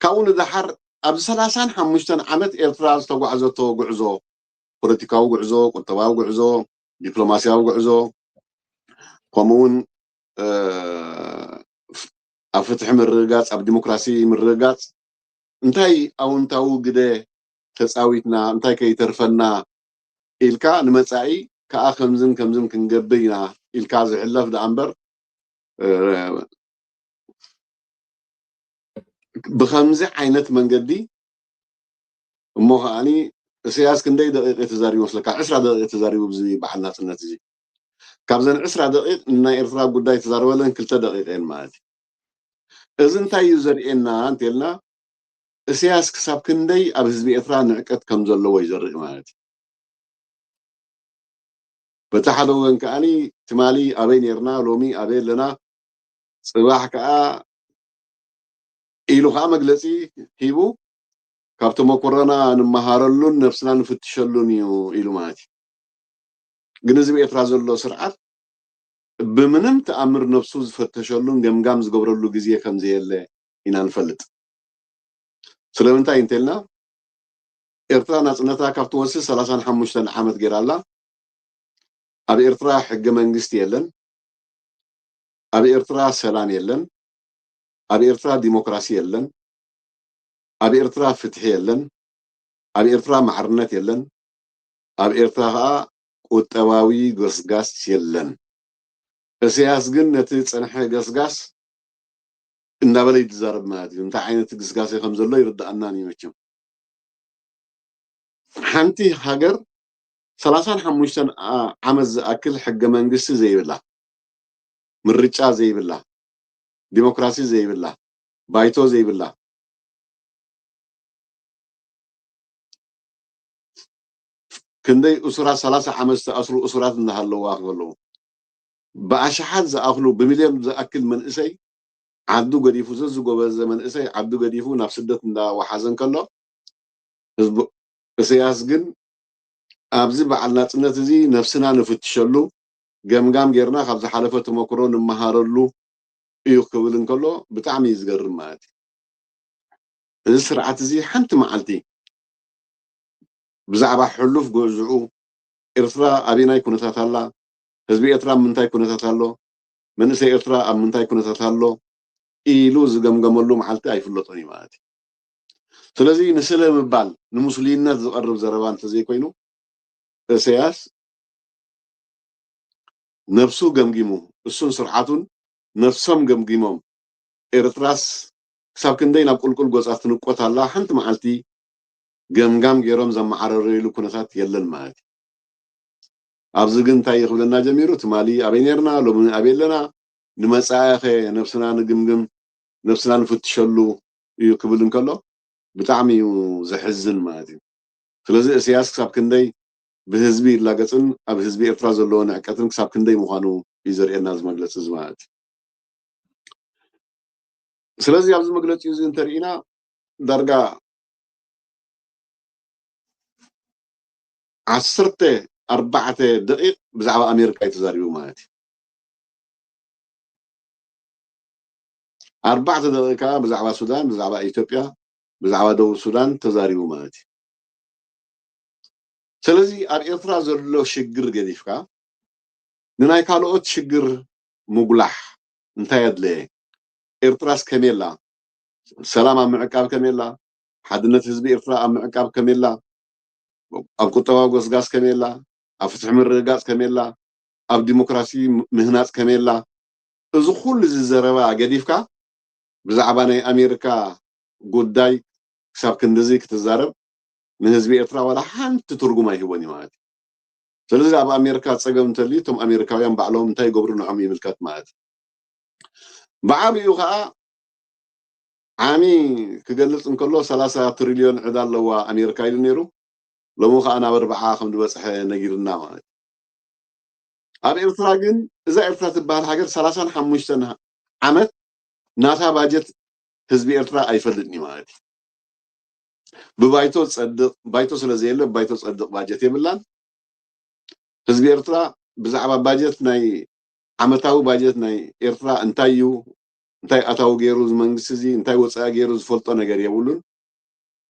S1: ካብኡ ንድሓር ኣብ 35 ዓመት ኤርትራ ዝተጓዕዘቶ ጉዕዞ ፖለቲካዊ ጉዕዞ ቁጠባዊ ጉዕዞ ዲፕሎማስያዊ ጉዕዞ ከምኡውን ኣብ ፍትሒ ምርግጋፅ ኣብ ዲሞክራሲ ምርግጋፅ እንታይ ኣውንታዊ ግደ ተፃዊትና እንታይ ከይተርፈና ኢልካ ንመፃኢ ከዓ ከምዝን ክንገብር ኢና ኢልካ ዝሕለፍ ዳ እምበር ብከምዚ ዓይነት መንገዲ እሞ ከዓኒ ኢሳያስ ክንደይ ደቂቕ ተዛሪቡ መስለካ 20 ደቂቕ ተዛሪቡ ብዚ በዓል ናጽነት እዚ ካብዘን 20 ደቂቕ ናይ ኤርትራ ጉዳይ ተዛረበለን 2 ደቂቕ እየን ማለት እዩ እዚ እንታይ እዩ ዘርእየና እንተልና ኢሳያስ ክሳብ ክንደይ ኣብ ህዝቢ ኤርትራ ንዕቀት ከም ዘለዎ ይዘርኢ ማለት እዩ በቲ ሓደ ወገን ከዓኒ ትማሊ ኣበይ ነርና ሎሚ ኣበይ ኣለና ፅባሕ ከዓ ኢሉ ከዓ መግለፂ ሂቡ ካብ ተመኮረና ንመሃረሉን ነፍስና ንፍትሸሉን እዩ ኢሉ ማለት እዩ ግን ህዝቢ ኤርትራ ዘሎ ስርዓት ብምንም ተኣምር ነፍሱ ዝፈተሸሉን ገምጋም ዝገብረሉ ግዜ ከም ዘየለ ኢና ንፈልጥ ስለምንታይ እንተልና ኤርትራ ናጽነታ ካብ ትወስድ 35 ዓመት ገይራላ ኣብ ኤርትራ ሕገ መንግስቲ የለን ኣብ ኤርትራ ሰላም የለን ኣብ ኤርትራ ዲሞክራሲ የለን ኣብ ኤርትራ ፍትሒ የለን ኣብ ኤርትራ ማዕርነት የለን ኣብ ኤርትራ ከዓ ቁጠባዊ ገስጋስ የለን ኢሳያስ ግን ነቲ ፀንሐ ገስጋስ እናበለ ይዛረብ ማለት እዩ እንታይ ዓይነት ግስጋሴ ከም ዘሎ ይርዳእናን ይመችም ሓንቲ ሃገር 35 ዓመት ዝኣክል ሕገ መንግስቲ ዘይብላ ምርጫ ዘይብላ ዲሞክራሲ ዘይብላ ባይቶ ዘይብላ ክንደይ እሱራት 30 ዓመት ዝተኣስሩ እሱራት እንዳሃለዋ ክበለዉ ብኣሽሓት ዝኣኽሉ ብሚልዮን ዝኣክል መንእሰይ ዓዱ ገዲፉ ዝጎበዝ መንእሰይ ዓዱ ገዲፉ ናብ ስደት እንዳወሓዘን ከሎ ህዝቡ ኢሳያስ ግን ኣብዚ በዓል ናጽነት እዚ ነፍስና ንፍትሸሉ ገምጋም ጌርና ካብ ዝሓለፈ ተመክሮ ንመሃረሉ እዩ ክብል እንከሎ ብጣዕሚ ዝገርም ማለት እዩ። እዚ ስርዓት እዚ ሓንቲ መዓልቲ ብዛዕባ ሕሉፍ ገዝኡ ኤርትራ ኣበይ ኩነታት ኣላ፣ ህዝቢ ኤርትራ ኣብ ምንታይ ኩነታት ኣሎ፣ መንእሰይ ኤርትራ ኣብ ምንታይ ኩነታት ኣሎ ኢሉ ዝገምገመሉ መዓልቲ ኣይፍለጦን እዩ ማለት እዩ። ስለዚ ንስለ ምባል ንሙስሊምነት ዝቐርብ ዘረባ እንተዘይኮይኑ ኢሳያስ ነፍሱ ገምጊሙ እሱን ስርዓቱን ነፍሶም ገምጊሞም ኤርትራስ ክሳብ ክንደይ ናብ ቁልቁል ጎፃ ትንቆት ኣላ ሓንቲ መዓልቲ ገምጋም ገይሮም ዘመዓረረሉ ኩነታት የለን ማለት እዩ። ኣብዚ ግን እንታይ ይኽብለና ጀሚሩ ትማሊ ኣበይ ነርና ሎሚ ኣበይ ኣለና ንመጻእኸ ነፍስና ንግምግም ነፍስና ንፍትሸሉ እዩ ክብል እንከሎ ብጣዕሚ እዩ ዘሕዝን ማለት እዩ። ስለዚ ኢሳያስ ክሳብ ክንደይ ብህዝቢ ይላገፅን ኣብ ህዝቢ ኤርትራ ዘለዎ ንዕቀትን ክሳብ ክንደይ ምዃኑ እዩ ዘርእየና ዝመግለፂ እዚ ማለት እዩ። ስለዚ ኣብዚ መግለፂ እዚ እንተሪኢና ዳርጋ 14 ደቂቕ ብዛዕባ ኣሜሪካ እዩ ተዛሪቡ ማለት እዩ። 4 ደቂቃ ብዛዕባ ሱዳን፣ ብዛዕባ ኢትዮጵያ፣ ብዛዕባ ደቡብ ሱዳን ተዛሪቡ ማለት እዩ። ስለዚ ኣብ ኤርትራ ዘሎ ሽግር ገዲፍካ ንናይ ካልኦት ሽግር ምጉላሕ እንታይ ኣድለየ? ኤርትራስ ከመይ ኣላ? ሰላም ኣብ ምዕቃብ ከመይ ኣላ? ሓድነት ህዝቢ ኤርትራ ኣብ ምዕቃብ ከመይ ኣላ? ኣብ ቁጠባዊ ጎስጋስ ከመይ ኣላ? ኣብ ፍትሒ ምርግጋፅ ከመይ ኣላ? ኣብ ዲሞክራሲ ምህናፅ ከመይ ኣላ? እዚ ኩሉ ዝዘረባ ገዲፍካ ብዛዕባ ናይ ኣሜሪካ ጉዳይ ክሳብ ክንድዚ ክትዛረብ ንህዝቢ ኤርትራ ዋላ ሓንቲ ትርጉም ኣይህቦን እዩ ማለት እዩ። ስለዚ ኣብ ኣሜሪካ ፀገም እንተልዩ እቶም ኣሜሪካውያን ባዕሎም እንታይ ይገብሩ ንዖም ይምልከት ማለት እዩ። ብዓብኡ ከዓ ዓሚ ክገልፅ እንከሎ 30 ትሪልዮን ዕዳ ኣለዋ ኣሜሪካ ኢሉ ነይሩ ሎሚ ከዓ ናብ 40 ከም ዝበፅሐ ነጊርና ማለት እዩ። ኣብ ኤርትራ ግን እዛ ኤርትራ ትበሃል ሃገር 35 ዓመት ናታ ባጀት ህዝቢ ኤርትራ ኣይፈልጥን እዩ ማለት እዩ። ብባይቶ ፀድቕ ባይቶ ስለዘየለ ባይቶ ፀድቕ ባጀት የብላን። ህዝቢ ኤርትራ ብዛዕባ ባጀት ናይ ዓመታዊ ባጀት ናይ ኤርትራ እንታይ እዩ እንታይ ኣታዊ ገይሩ መንግስቲ እዚ እንታይ ወፃኢ ገይሩ ዝፈልጦ ነገር የብሉን።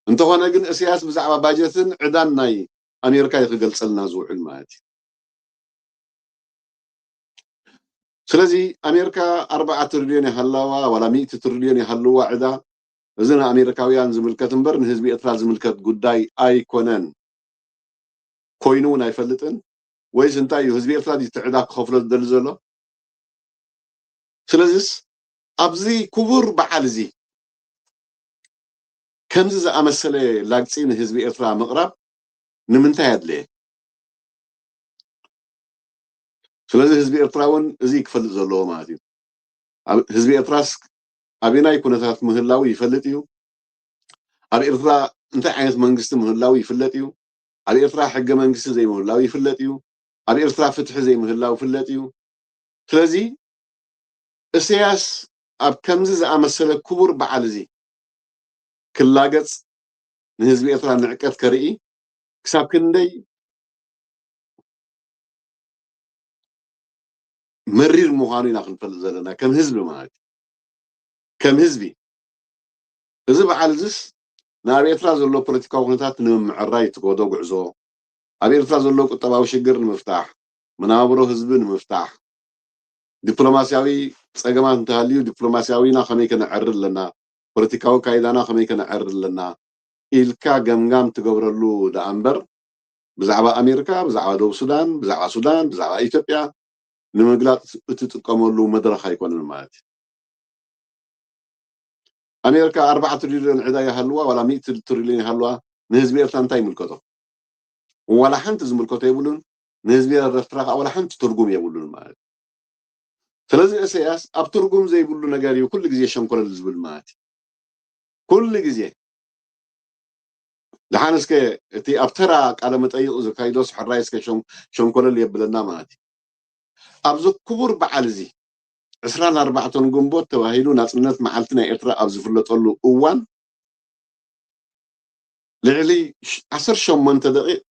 S1: እንተኾነ ግን ኢሳያስ ብዛዕባ ባጀትን ዕዳን ናይ ኣሜሪካ ይክገልፀልና ዝውዕል ማለት እዩ። ስለዚ ኣሜሪካ 4 ትሪልዮን ይሃለዋ ዋላ 100 ትሪልዮን ይሃለዋ ዕዳ እዚ ንኣሜሪካውያን ዝምልከት እምበር ንህዝቢ ኤርትራ ዝምልከት ጉዳይ ኣይኮነን ኮይኑ እውን ኣይፈልጥን። ወይስ እንታይ እዩ ህዝቢ ኤርትራ ዕዳ ክኸፍሎ ዝደሊ ዘሎ? ስለዚስ ኣብዚ ክቡር በዓል እዚ ከምዚ ዝኣመሰለ ላግፂ ንህዝቢ ኤርትራ ምቕራብ ንምንታይ ኣድለየ? ስለዚ ህዝቢ ኤርትራ እውን እዚ ክፈልጥ ዘለዎ ማለት እዩ። ህዝቢ ኤርትራስ ኣበይ ኩነታት ምህላዊ ይፈልጥ እዩ። ኣብ ኤርትራ እንታይ ዓይነት መንግስቲ ምህላዊ ይፍለጥ እዩ። ኣብ ኤርትራ ሕገ መንግስቲ ዘይምህላዊ ይፍለጥ እዩ። ኣብ ኤርትራ ፍትሒ ዘይምህላዊ ይፍለጥ እዩ። ስለዚ ኢሳያስ ኣብ ከምዚ ዝኣመሰለ ክቡር በዓል እዚ ክላገፅ ንህዝቢ ኤርትራ ንዕቀት ከርኢ ክሳብ ክንደይ መሪር ምዃኑ ኢና ክንፈልጥ ዘለና ከም ህዝቢ ማለት እዩ። ከም ህዝቢ እዚ በዓል እዚስ ናብ ኤርትራ ዘሎ ፖለቲካዊ ኩነታት ንምምዕራይ ትጎዶ ጉዕዞ ኣብ ኤርትራ ዘሎ ቁጠባዊ ሽግር ንምፍታሕ መናብሮ ህዝቢ ንምፍታሕ ዲፕሎማስያዊ ፀገማት እንተሃልዩ ዲፕሎማስያዊና ከመይ ከነዕርር ኣለና ፖለቲካዊ ካይዳና ከመይ ከነዕርር ኣለና ኢልካ ገምጋም ትገብረሉ ዳኣ እምበር ብዛዕባ ኣሜሪካ ብዛዕባ ደቡብ ሱዳን ብዛዕባ ሱዳን ብዛዕባ ኢትዮጵያ ንምግላፅ እትጥቀመሉ መድረክ ኣይኮነን ማለት እዩ። ኣሜሪካ 4 ትሪልዮን ዕዳ ይሃልዋ ዋላ 100 ትሪልዮን ይሃልዋ ንህዝቢ ኤርትራ እንታይ ይምልከቶ? ዋላ ሓንቲ ዝምልከቶ የብሉን። ንህዝቢ ኤርትራ ከዓ ዋላ ሓንቲ ትርጉም የብሉን ማለት እዩ። ስለዚ ኢሳያስ ኣብ ትርጉም ዘይብሉ ነገር እዩ ኩሉ ግዜ ሸንኮለል ዝብል ማለት እዩ። ኩሉ ግዜ ድሓንስከ እቲ ኣብ ተራ ቃለ መጠይቕ ዝካይዶስ ሕራይስከ ሸንኮለል የብለና ማለት እዩ። ኣብዚ ክቡር በዓል እዚ 24 ግንቦት ተባሂሉ ናጽነት መዓልቲ ናይ ኤርትራ ኣብ ዝፍለጠሉ እዋን ልዕሊ 18 ደቂቕ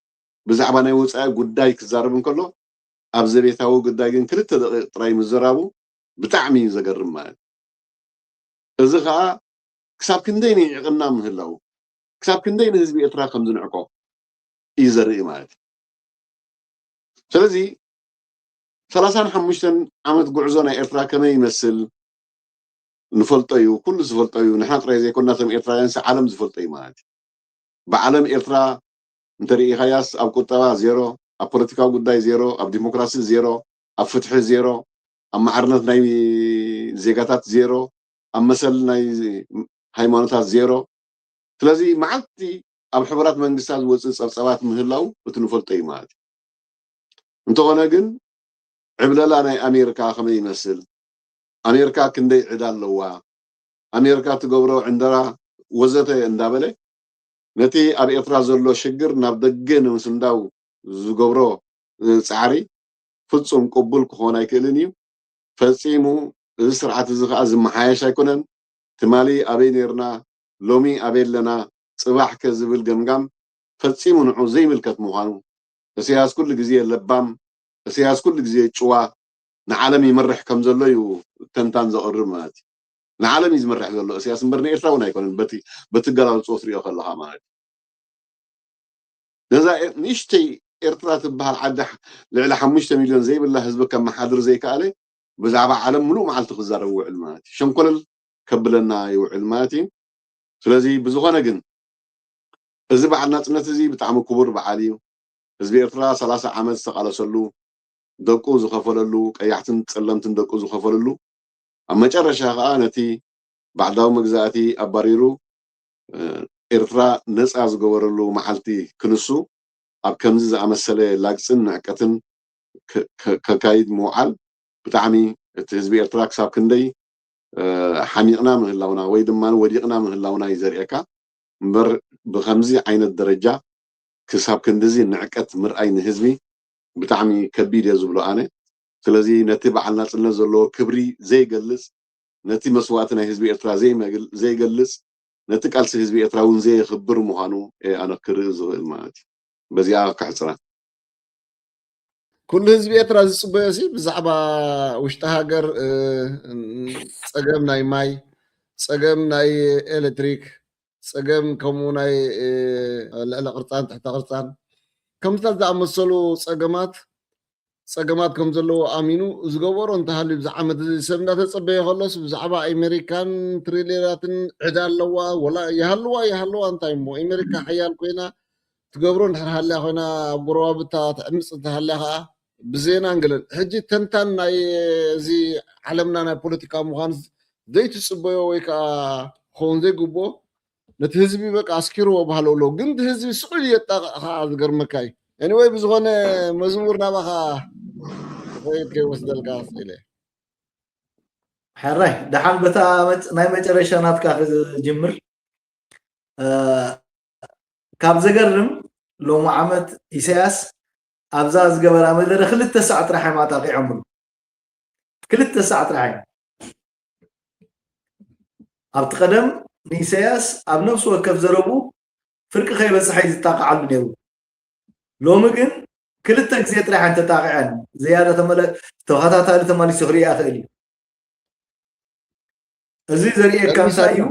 S1: ብዛዕባ ናይ ወፃኢ ጉዳይ ክዛረብ እንከሎ ኣብ ዘቤታዊ ጉዳይ ግን 2 ደቂቕ ጥራይ ምዝራቡ ብጣዕሚ ዘገርም ማለት እዚ ከዓ ክሳብ ክንደይ ንዕቕና ምህላው ክሳብ ክንደይ ንህዝቢ ኤርትራ ከም ዝንዕቆ እዩ ዘርኢ ማለት ስለዚ 35 ዓመት ጉዕዞ ናይ ኤርትራ ከመይ ይመስል ንፈልጦ እዩ ኩሉ ዝፈልጦ እዩ ንሕና ጥራይ ዘይኮንና ከም ኤርትራውያን ዓለም ዝፈልጦ እዩ ማለት ብዓለም ኤርትራ እንተሪኢኻያስ ኣብ ቁጠባ ዜሮ ኣብ ፖለቲካዊ ጉዳይ ዜሮ ኣብ ዲሞክራሲ ዜሮ ኣብ ፍትሒ ዜሮ ኣብ ማዕርነት ናይ ዜጋታት ዜሮ ኣብ መሰል ናይ ሃይማኖታት ዜሮ ስለዚ መዓልቲ ኣብ ሕቡራት መንግስታት ዝወፅእ ፀብፀባት ምህላው እቲ ንፈልጦ እዩ ማለት እንተኾነ ግን ዕብለላ ናይ ኣሜሪካ ከመይ ይመስል ኣሜሪካ ክንደይ ዕዳ ኣለዋ ኣሜሪካ ትገብሮ ዕንደራ ወዘተ እንዳበለ ነቲ ኣብ ኤርትራ ዘሎ ሽግር ናብ ደገ ንምስንዳው ዝገብሮ ፃዕሪ ፍጹም ቅቡል ክኾን ኣይክእልን እዩ ፈፂሙ እዚ ስርዓት እዚ ከዓ ዝመሓየሽ ኣይኮነን ትማሊ ኣበይ ነርና ሎሚ ኣበይ ኣለና ፅባሕ ከዝብል ገምጋም ፈፂሙ ንዑ ዘይምልከት ምዃኑ እስያስ ኩሉ ግዜ ለባም እስያስ ኩሉ ግዜ ጭዋ ንዓለም ይመርሕ ከም ዘሎ እዩ ተንታን ዘቕርብ ማለት እዩ ንዓለም እዩ ዝመርሕ ዘሎ እስያስ እምበር ንኤርትራ እውን ኣይኮነን በቲ ገላልፆ ትሪኦ ከለካ ማለት ነዛ ንእሽተይ ኤርትራ ትበሃል ዓዲ ልዕሊ 5 ሚልዮን ዘይብላ ህዝቢ ከመሓድር ዘይከኣለ ብዛዕባ ዓለም ሙሉእ መዓልቲ ክዛረብ ውዕል ማለት እዩ ሸንኮለል ከብለና ይውዕል ማለት እዩ ስለዚ ብዝኾነ ግን እዚ በዓል ናፅነት እዚ ብጣዕሚ ክቡር በዓል እዩ ህዝቢ ኤርትራ 30 ዓመት ዝተቃለሰሉ ደቁ ዝኸፈለሉ ቀያሕትን ፀለምትን ደቁ ዝኸፈለሉ ኣብ መጨረሻ ከዓ ነቲ ባዕዳዊ መግዛእቲ ኣባሪሩ ኤርትራ ነፃ ዝገበረሉ መዓልቲ ክንሱ ኣብ ከምዚ ዝኣመሰለ ላግፅን ንዕቀትን ከካይድ ምውዓል ብጣዕሚ እቲ ህዝቢ ኤርትራ ክሳብ ክንደይ ሓሚቕና ምህላውና ወይ ድማ ወዲቕና ምህላውና እዩ ዘርእየካ እምበር ብከምዚ ዓይነት ደረጃ ክሳብ ክንዲዚ ንዕቀት ምርኣይ ንህዝቢ ብጣዕሚ ከቢድ እየ ዝብሎ ኣነ ስለዚ ነቲ በዓል ናፅነት ዘለዎ ክብሪ ዘይገልፅ ነቲ መስዋእቲ ናይ ህዝቢ ኤርትራ ዘይገልፅ ነቲ ቃልሲ ህዝቢ ኤርትራ እውን ዘይኽብር ምዃኑ ኣነ ክርኢ ዝኽእል ማለት እዩ በዚኣ ክሕፅራ
S2: ኩሉ ህዝቢ ኤርትራ ዝፅበዮ ሲ ብዛዕባ ውሽጢ ሃገር ፀገም ናይ ማይ ፀገም ናይ ኤሌክትሪክ ፀገም ከምኡ ናይ ልዕሊ ቅርፃን ትሕተ ቅርፃን ከምታት ዝኣመሰሉ ፀገማት ከም ዘለዎ ኣሚኑ ዝገበሮ እንተሃልዩ ብዛዓመት እዚ ሰብ እንዳተፀበየ ከሎስ ብዛዕባ ኣሜሪካን ትሪልዮናትን ዕዳ ኣለዋ ወላ ይሃልዋ እንታይ እሞ ኣሜሪካ ሓያል ኮይና ትገብሮ እንድሕር ሃልያ ኮይና ኣብ ጎረባብታ ትዕምፅ እንተሃልያ ከዓ ብዜና እንግለን ሕጂ ተንታን ናይ እዚ ዓለምና ናይ ፖለቲካ ምዃን ዘይትፅበዮ ወይ ከዓ ክኸውን ዘይግብኦ ነቲ ህዝቢ በቃ ኣስኪርዎ ባህለውሎ ግን እቲ ህዝቢ ስቁል የጣቕዕ ከዓ ዝገርመካ እዩ anyway ብዝኾነ መዝሙር ናባኻ ኮይድ ከይወስደልካ ስኢለ
S3: ሕራይ ደሓን በታ ናይ መጨረሻ ናትካ ክጅምር ካብ ዘገርም ሎሚ ዓመት ኢሳያስ ኣብዛ ዝገበራ መደረ 2 ሰዓት ጥራይ ማታ ቂዖምሉ 2 ሰዓት ጥራይ ኣብቲ ቀደም ንኢሳያስ ኣብ ነፍሲ ወከፍ ዘረቡ ፍርቂ ከይበፅሐ ዝጣቕዓሉ ነይሩ ሎሚ ግን 2 ግዜ ጥራይ ሓንቲ ታቂዐን ዝያዳ ተኸታታሊ ተመሊሱ ክሪኣ ክእል እዩ እዚ ዘርእየካ እንታይ እዩ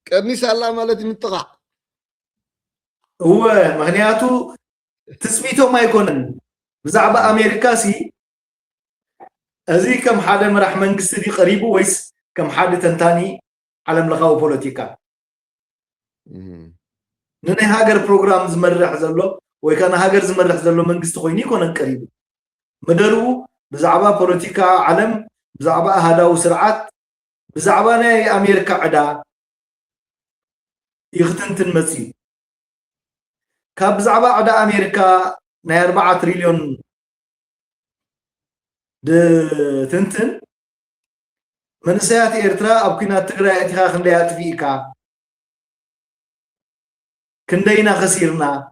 S2: ቀኒሳ ኣላ ማለት ምጥቃዕ
S3: هو مغنياتو تسميتو ما يكونن بزعبة أمريكا سي أزي كم حدا مرح منقص دي قريبه ويس كم حدا تنتاني على ملغاو بوليتيكا نني هاجر بروجرام زمرح زلو ويكان هاجر زمرح زلو منقص تخويني كونن قريب مدرو بزعبة بوليتيكا علم بزعبة هذا وسرعات بزعبة ناي أمريكا عدا يختن تنمسي كاب بزعبة عدا أمريكا ناي 4 تريليون تنتن من سيات إيرترا أو كنا تقرأ اتخاذ خنديات فيكا كندينا خسيرنا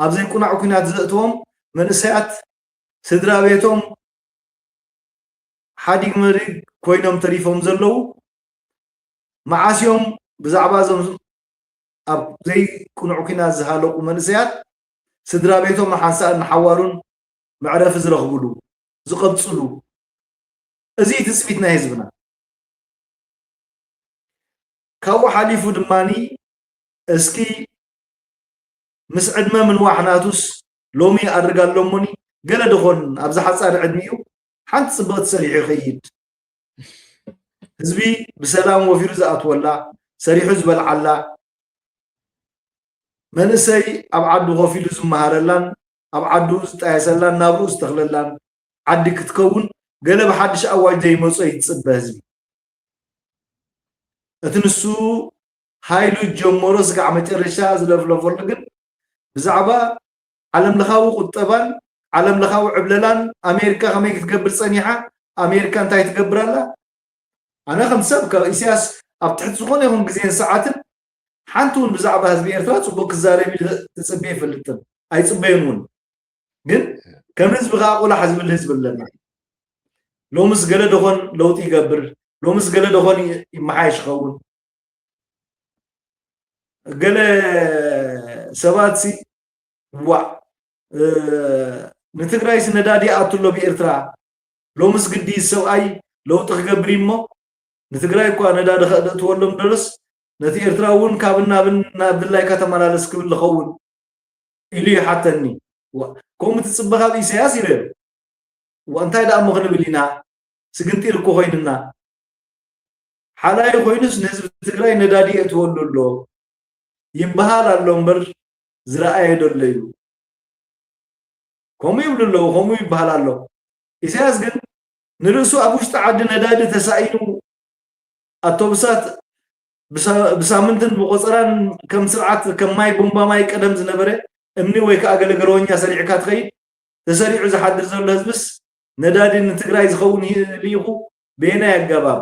S3: أبزين كنا عكنا تزقتهم من سيات سدرا بيتهم ሓዲግ መሪ ኮይኖም ተሪፎም ዘለው መዓስዮም ብዛዕባ ዞም ኣብ ዘይቁኑዕ ኩናት ዝሃለቁ መንእሰያት ስድራ ቤቶም ሓንሳእን ሓዋሩን መዕረፊ ዝረኽብሉ ዝቐፅሉ እዚ ትፅቢት ናይ ህዝብና ካብኡ ሓሊፉ ድማኒ እስኪ ምስ ዕድመ ምንዋሕናቱስ ሎሚ ኣድርጋሎሞኒ ገለ ድኾን ኣብዛ ሓፃሪ ዕድሚኡ ሓንቲ ፅብቕቲ ሰሪሑ ይኸይድ ህዝቢ ብሰላም ወፊሩ ዝኣትወላ ሰሪሑ ዝበልዓላ መንእሰይ ኣብ ዓዱ ኮፍ ኢሉ ዝመሃረላን ኣብ ዓዱ ዝጣየሰላን ናብርኡ ዝተኽለላን ዓዲ ክትከውን ገለ ብሓድሽ ኣዋጅ ዘይመፆ ይፅበ ህዝቢ እቲ ንሱ ሃይሉ ጀመሮ ስጋዕ መጨረሻ ዝለፍለፈሉ ግን ብዛዕባ ዓለም ለኻዊ ቁጠባን ዓለም ለኻዊ ዕብለላን ኣሜሪካ ከመይ ክትገብር ፀኒሓ ኣሜሪካ እንታይ ትገብራላ ኣነ ከም ሰብ ካብ ኢሳያስ ኣብ ትሕቲ ዝኾነ ይኹን ግዜን ሰዓትን ሓንቲ እውን ብዛዕባ ህዝቢ ኤርትራ ፅቡቅ ክዛረብ ትፅበ ይፈልጥን ኣይፅበይን እውን ግን ከም ህዝቢ ከዓ ቁላሕ ዝብል ህዝቢ ኣለና ሎምስ ገለ ደኾን ለውጢ ይገብር ሎምስ ገለ ደኾን ይመሓየሽ ይኸውን ገለ ሰባት ዋዕ ንትግራይስ ነዳዲ ኣትሎ ብኤርትራ ሎምስ ግዲ ሰብኣይ ለውጢ ክገብር እሞ ንትግራይ እኳ ነዳዲ ከእትወሎም ደርስ ነቲ ኤርትራ እውን ካብን ናብን ናብድላይ ከተመላለስ ክብል ዝኸውን ኢሉ ይሓተኒ ከምኡ ትፅበ ካብ ኢሳያስ ኢለ እንታይ ደኣ ምኽንብል ኢና ስግንጢር እኮ ኮይንና ሓላይ ኮይኑስ ንህዝቢ ትግራይ ነዳዲ እትወሉ ኣሎ ይበሃል ኣሎ እምበር ዝረኣየ ደሎ እዩ ከምኡ ይብሉ ኣለዉ ከምኡ ይበሃል ኣሎ ኢሳያስ ግን ንርእሱ ኣብ ውሽጢ ዓዲ ነዳዲ ተሳኢኑ ኣውቶቡሳት ብሳምንትን ብቆፀራን ከም ስርዓት ከም ማይ ቡምባ ማይ ቀደም ዝነበረ እምኒ ወይ ከዓ ገለገለወኛ ሰሪዕካ ትኸይድ ተሰሪዑ ዝሓድር ዘሎ ህዝብስ ነዳዲ ንትግራይ ዝኸውን ልኢኹ ብየናይ ኣገባብ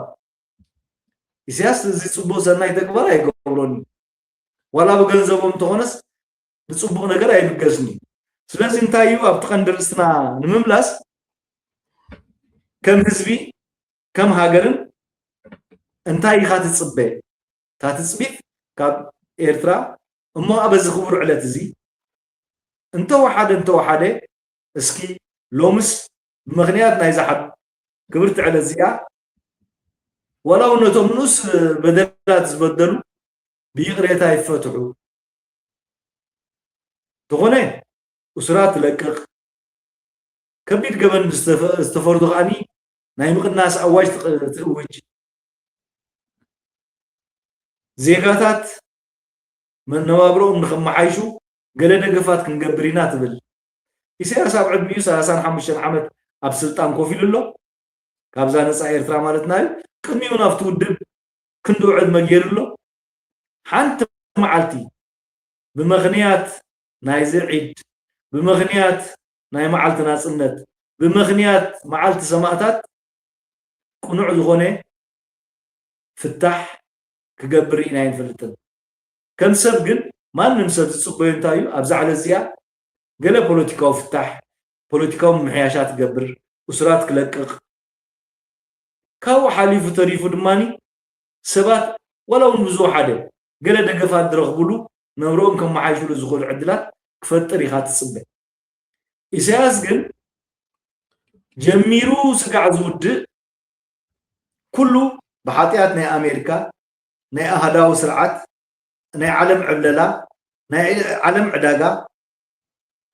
S3: ኢሳያስ እዚ ፅቡቅ ሰናይ ተግባር ኣይገብሮኒ ዋላ ብገንዘቦም እንተኾነስ ንፅቡቅ ነገር ኣይብገስኒ ስለዚ እንታይ እዩ ኣብቲ ቀንዲ ርእስትና ንምምላስ ከም ህዝቢ ከም ሃገርን እንታይ ኢኻ ትፅበ እታ ትፅቢት ካብ ኤርትራ እሞ ኣበዚ ክቡር ዕለት እዚ እንተወሓደ እስኪ ሎምስ ብምኽንያት ናይ ዝሓብ ክብርቲ ዕለት እዚኣ ወላ እውን ነቶም ንኡስ በደላት ዝበደሉ ብይቕሬታ ይፈትሑ ተኾነ እስራት ትለቅቕ ከቢድ ገበን ዝተፈርዱ ከዓኒ ናይ ምቕናስ ኣዋጅ ትእውጅ ዜጋታት መነባብሮኦም ንኸመሓይሹ ገለ ደገፋት ክንገብር ኢና ትብል ኢሳያስ ኣብ ዕድሚኡ 35 ዓመት ኣብ ስልጣን ኮፍ ኢሉ ኣሎ ካብዛ ነፃ ኤርትራ ማለት ናይ ቅድሚኡ ናብቲ ውድብ ክንዲ ዕድመ ገይሩ ኣሎ ሓንቲ መዓልቲ ብምኽንያት ናይ ዝዒድ ብምኽንያት ናይ መዓልቲ ናፅነት ብምኽንያት መዓልቲ ሰማዕታት ቁኑዕ ዝኾነ ፍታሕ ክገብር ኢና ይንፈልጥን ከም ሰብ ግን ማንም ሰብ ዝፅበዮ እንታይ እዩ ኣብዛ ዕለት እዚኣ ገለ ፖለቲካዊ ፍታሕ ፖለቲካዊ ምምሕያሻት ትገብር እስራት ክለቅቕ ካብኡ ሓሊፉ ተሪፉ ድማኒ ሰባት ወላ እውን ብዙ ሓደ ገለ ደገፋት ዝረኽብሉ ነብሮኦም ከመሓይሽሉ ዝኽእሉ ዕድላት ክፈጥር ኢኻ ትፅበ ኢሳያስ ግን ጀሚሩ ስጋዕ ዝውድእ ኩሉ ብሓጢኣት ናይ ኣሜሪካ ናይ ኣህዳዊ ስርዓት ናይ ዓለም ዕብለላ ናይ ዓለም ዕዳጋ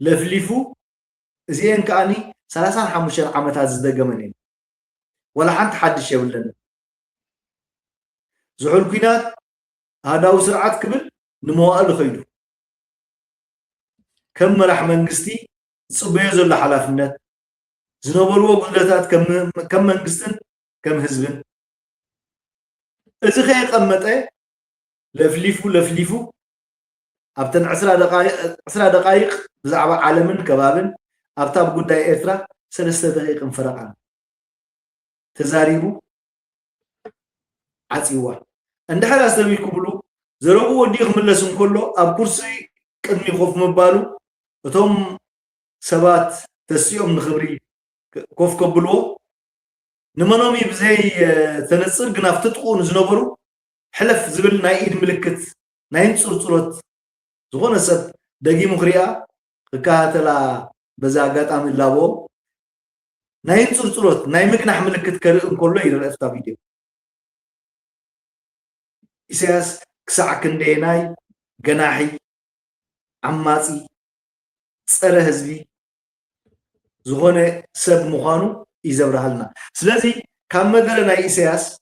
S3: ለፍሊፉ እዚአን ከዓኒ 35 ዓመታት ዝደገመን እየን ወላ ሓንቲ ሓድሽ የብለን ዝሑል ኩናት ኣህዳዊ ስርዓት ክብል ንመዋእሉ ኸይዱ ከም መራሕ መንግስቲ ዝፅበዮ ዘሎ ሓላፍነት ዝነበርዎ ጉድለታት ከም መንግስትን ከም ህዝብን እዚ ከየቐመጠ ለፍሊፉ ኣብተን 20 ደቃይቕ ብዛዕባ ዓለምን ከባብን ኣብታ ጉዳይ ኤርትራ 3 ደቂቕ ፈረቓ ተዛሪቡ ዓፂዋ እንድሕር ኣስተሚል ክብሉ ዘረቡ ወዲ ክምለስ እንከሎ ኣብ ኩርሲ ቅድሚ ኮፍ ምባሉ እቶም ሰባት ተሲኦም ንኽብሪ ኮፍ ከብልዎ نمنومي بزي تنصر قنا فتتقو نزنبرو حلف زبل نايد ملكت ناين صورت زغون سب دقي مخريا كاتلا بزاقات عم اللابو ناين صورت ناين مكنح ملكت كرئن كله يرى افتا فيديو إساس كساع كنديناي جناحي عماسي صره هزبي زغون سب مخانو يزبرهلنا سلازي كم مدرنا إساس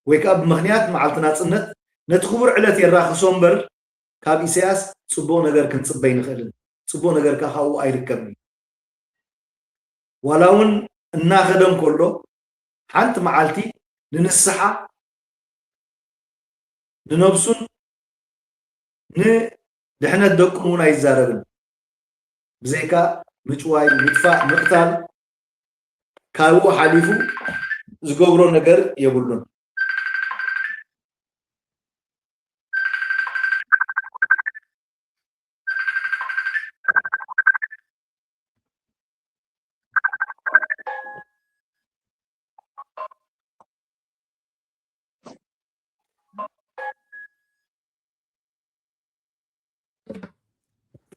S3: ويكاب مخنيات مع التناصنت نتخبر علتي الراخصون بر كاب إساس صبو نجر كنت صبين خلنا صبو نجر كهاو أيركبني ولون الناخدم كله حنت معالتي لنصحة لنبسون نحن الدكمون يزاربن بزيكا مجواي مدفع مقتال كاو حليفو زغبرو نجر يقولون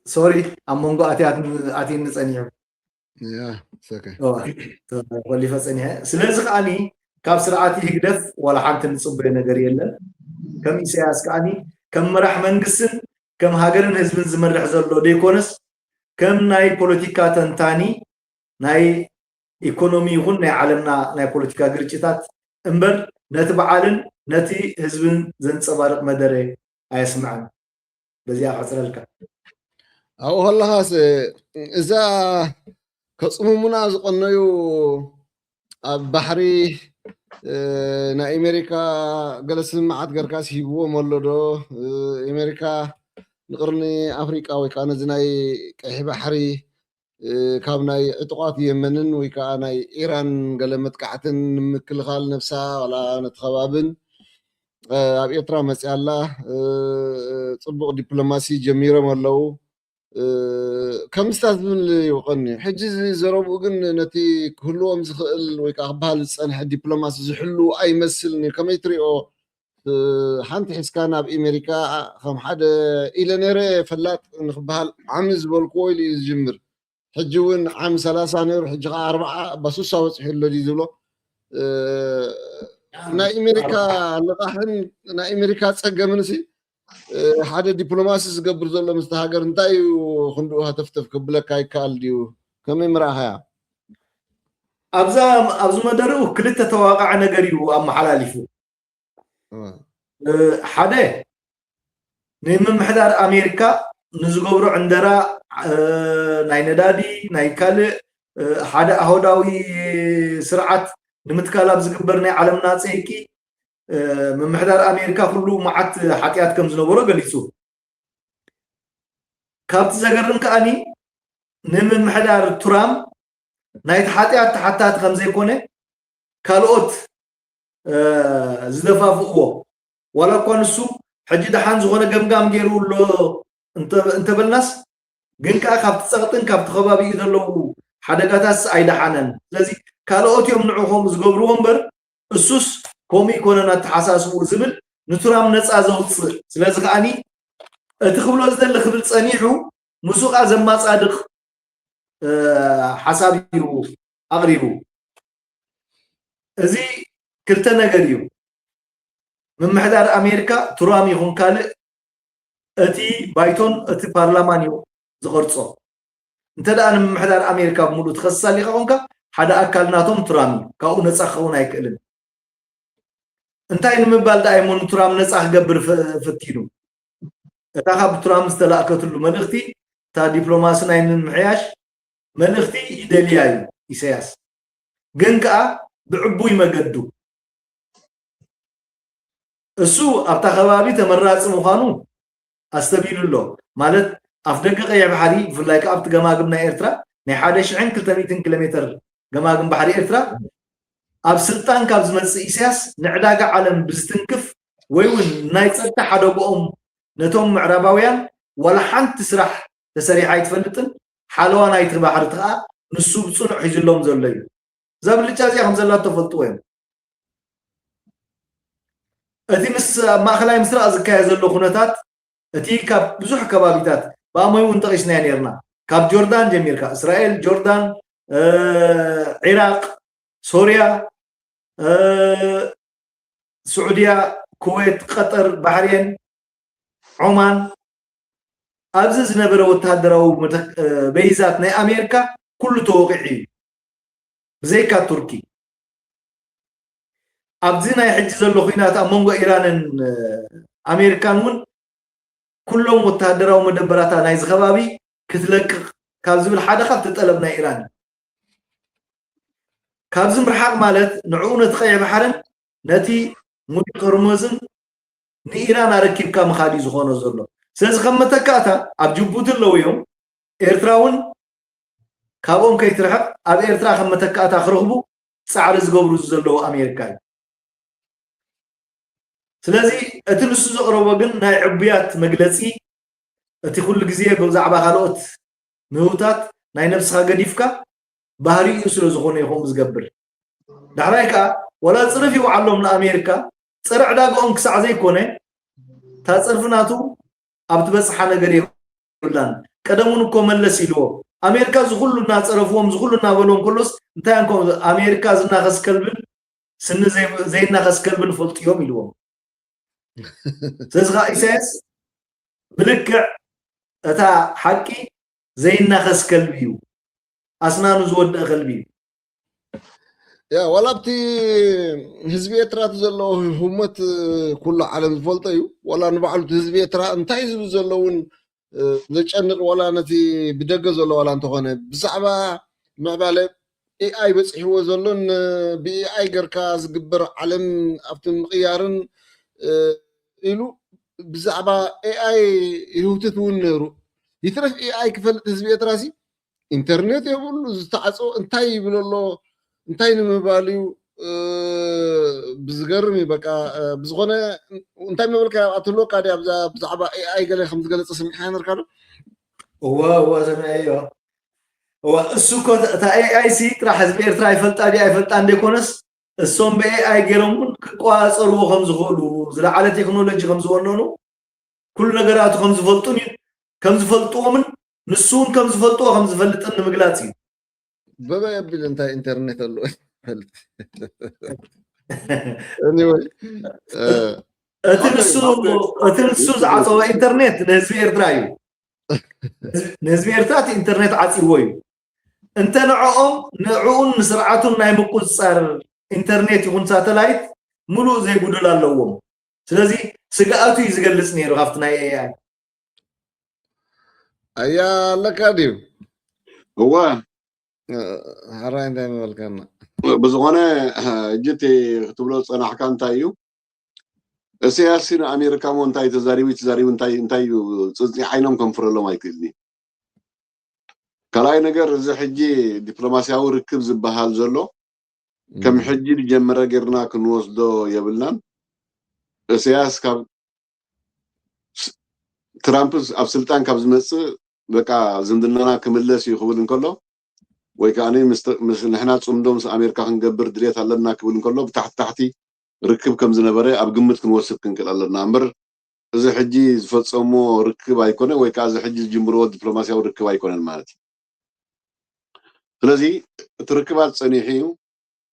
S3: سوري أمونغو أتي نسأنيه
S2: يا سكي
S3: واللي فسأنيها سلازق أني كاب سرعاتي هجدف ولا حنت نصب نجر يلا كم إسياس كأني كم مرح منقسن كم هاجرن هزبن زمن رحزر لو ديكونس كم ناي بوليتيكا تنتاني ناي إيكونومي يغن ناي عالمنا ناي بوليتيكا غريتشتات امبر نتبعالن نتي هزبن زن صبارق مدري أيسمعن بزيا حصر لك
S2: أو هلا هاس إذا كصممنا زقنايو بحري نا أمريكا جلس معت جركاس هيبو مولدو أمريكا نقرني أفريقيا وكان زناي كهي بحري كابناي عطقات يمنن وكاناي إيران قلمت كعتن مكل خال نفسها ولا نتخبابن أب إطرا مسألة صبغ دبلوماسي جميرة مولو كم استاذن يوقني حجز زربو قن نتي كلهم زخل ويكا بهال صنح دبلوماسي زحلو اي مسلني كما يتريو حنت حس كان بامريكا خم حدا الى نيري فلات نخبهال عمز بالكويل يجمر حجون عام 3 نير حج 4 بسوسا وصح له دي زلو نا امريكا لقاحن نا امريكا صقمنسي حدا دبلوماسي زقبر زلو مستهاجر انتاي وخندو هتفتف كبلك هاي كال ديو كم امراها
S3: أبزا مدرو كلتا تواقع نجريو أم حلاليفو حدا نيم محدار أمريكا نزقبرو عندنا ناي ندادي ناي كال حدا أهوداوي سرعة نمتكالب زقبرني عالمنا تسيكي من محدار أمريكا كله معت حكيات كم زنبورو قليسو كابت زقرن كأني نمن محدار ترام نايت حتى خمزة كونه كالوت زدفا فوقه ولا كون سو حجي دحان زغونه قمقام جيرو له انت بالناس جنكا كابت سقطن كابت خبابي يدلو حدقاتاس اي دحانن لذي كالوت يمنعوهم زقبروهم بر السوس كومي كوننا تحساسو زبل نترام نصا زوص سلاز غاني تخبلو زدل خبل صنيحو مسوق زما صادق حسابيو اغريبو ازي كلتا نغريو من محدار امريكا ترام يكون كال اتي بايتون اتي بارلمانيو زقرصو انت دا من محدار امريكا بمولو تخصصالي خونكا حدا اكلناتهم ترامي كاو نصا خون ايكلن انتاي نمبال دايمون ترام نصا غبر فتينو اتا خاب ترام استلاقتلو منختي تا دبلوماسي ناين محياش منختي يدلياي إسياس جنكا بعبو يمجدو السو أبتا خبابي تمرات مخانو أستبيل الله مالت أفدق قيع بحري فلايك أبت جماعنا إيرترا نحادش عن 300 كيلومتر جماعنا بحري إيرترا أب سلطان كابز مس إسياس نعداق عالم بستنكف ويون نايت حدا بقوم نتوم معرباويان ولا حنت تسرح تسريح يتفلتن حلوان هاي تبحر تقع نسو بصنع حيز اللهم زلي زبلچ ازي خمسلا تفلطوا وين اتي مس ماخلاي مسرا زكاي زلو خناتات اتي كاب بزح كبابيتات بامي ونطقشنا نيرنا كاب جوردان جميركا اسرائيل جوردان عراق سوريا سعودية كويت قطر بحرين عمان أبزز نبرة وتهدروا بيزات نا أمريكا كل توقعي زي كتركي أبزنا يحجز اللخينات أمونغو إيران أمريكانون كلهم وتهدروا مدبرات نايز خبابي كتلك كابزم الحدقة تتقلبنا إيران كابزم رحاق مالت نعونة تخيع بحرن نتي مقرمزن نيران أركب كام خالي زخونه زلو سلز خمتكاتا أب جبوت اللو يوم إيرتراون كابون كيترحق أب إيرترا خمتكاتا خرغبو سعر زقبرو زلو أمريكا سلازي أتنسو زقربو قن ناي عبيات مقلسي أتي كل جزية بوزعبا خالوت مهوتات ناي نفسها قديفكا بحري يسلو زخونه يخوم زقبر دعرايكا ولا تصرفي وعلم لأمريكا صرع داقون كسع زي كونه تصرفناتو أبتبصح ነገር ይብላን ቀደሙን እኮ መለስ ይልዎ አሜሪካ ዝሁሉና ጸረፎም ዝሁሉና በሎም ኩሉስ እንታይ እንኮ አሜሪካ ዝና ከስከልብን ስን ዘይና ከስከልብን ፈልጥዮም ይልዎ ስለዚህ ኢሳያስ ብልክዕ እታ ሓቂ ዘይና ከስከልብዩ አስናኑ ዝወድእ ከልብዩ
S2: يا ولابتي حزبيه ترات زلو همت كل عالم فلطيو ولا نبعلو حزبيه ترا انتي زلو زلون زچنق ولا نتي بدغ زلو ولا انت هونه بصعبه معباله اي اي بصحو زلون بي اي غركا زغبر عالم افت مقيارن إلو بصعبه اي اي يهوتت ونرو يترف اي اي كفل حزبيه تراسي انترنت يقول استعصو انتي بلولو እንታይ ንምባልዩ ብዝገርም በቃ ብዝኾነ እንታይ መብልካ ኣትሎ ካዲ ኣብዛ ብዛዕባ ኤአይ ገለ ከም ዝገለፀ ሰሚዕካ ነርካዶ
S3: هو سمعيه هو السوق تا ኤአይ ሲ ጥራሕ ህዝቢ ኤርትራ ይፈልጣ ዲ ኣይፈልጣ እንደኮነስ እሶም በኤአይ ገይሮም ክቋፀርዎ ከም ዝኽእሉ ዝለዓለ ቴክኖሎጂ ከም ዝወነኑ ኩሉ ነገራቱ ከም ዝፈልጥዎምን ንሱን ከም ዝፈልጥዎ ከም ዝፈልጥን ንምግላፅ እዩ
S2: بابا يبي انت انترنت له anyway
S3: اتنسو زعصو انترنت نزبي اردرايو نزبي ارتات انترنت عصيوي انت نعون سرعتهم ناي مقصر انترنت يكون ساتلايت ملو زي غدل اللوم ስለዚህ ስጋቱ ይዝገልጽ ነይሩ ሀፍትና ኤአይ
S2: አያ ለካዲው
S1: هو
S2: هراي እንታይ መበልከና
S1: بزغونه جتي تبلو صناحكا انتايو سياسي امريكا مونتاي تزاريو انتاي صني عينهم كنفرلو مايكلني كلاي ነገር እዚ ሕጂ ዲፕሎማሲያዊ ርክብ ዝበሃል ዘሎ ከም ሕጂ ጀመረ ገርና ክንወስዶ የብልናን سياس ካብ ትራምፕ ኣብ ስልጣን ካብ ዝመጽእ በቃ ዝምድናና ክምለስ ይኽብል እንከሎ ወይ ካኒ ምስ ንሕና ጽምዶም ኣሜሪካ ክንገብር ድሌት ኣለና ክብል እንከሎ ብታሕቲ ርክብ ከም ዝነበረ ኣብ ግምት ክንወስድ ክንክእል ኣለና እምበር እዚ ሕጂ ዝፈጸሞ ርክብ ኣይኮነ ወይ ከዓ እዚ ሕጂ ዝጅምርዎ ዲፕሎማሲያዊ ርክብ ኣይኮነን ማለት እዩ ስለዚ እቲ ርክባት ጸኒሑ እዩ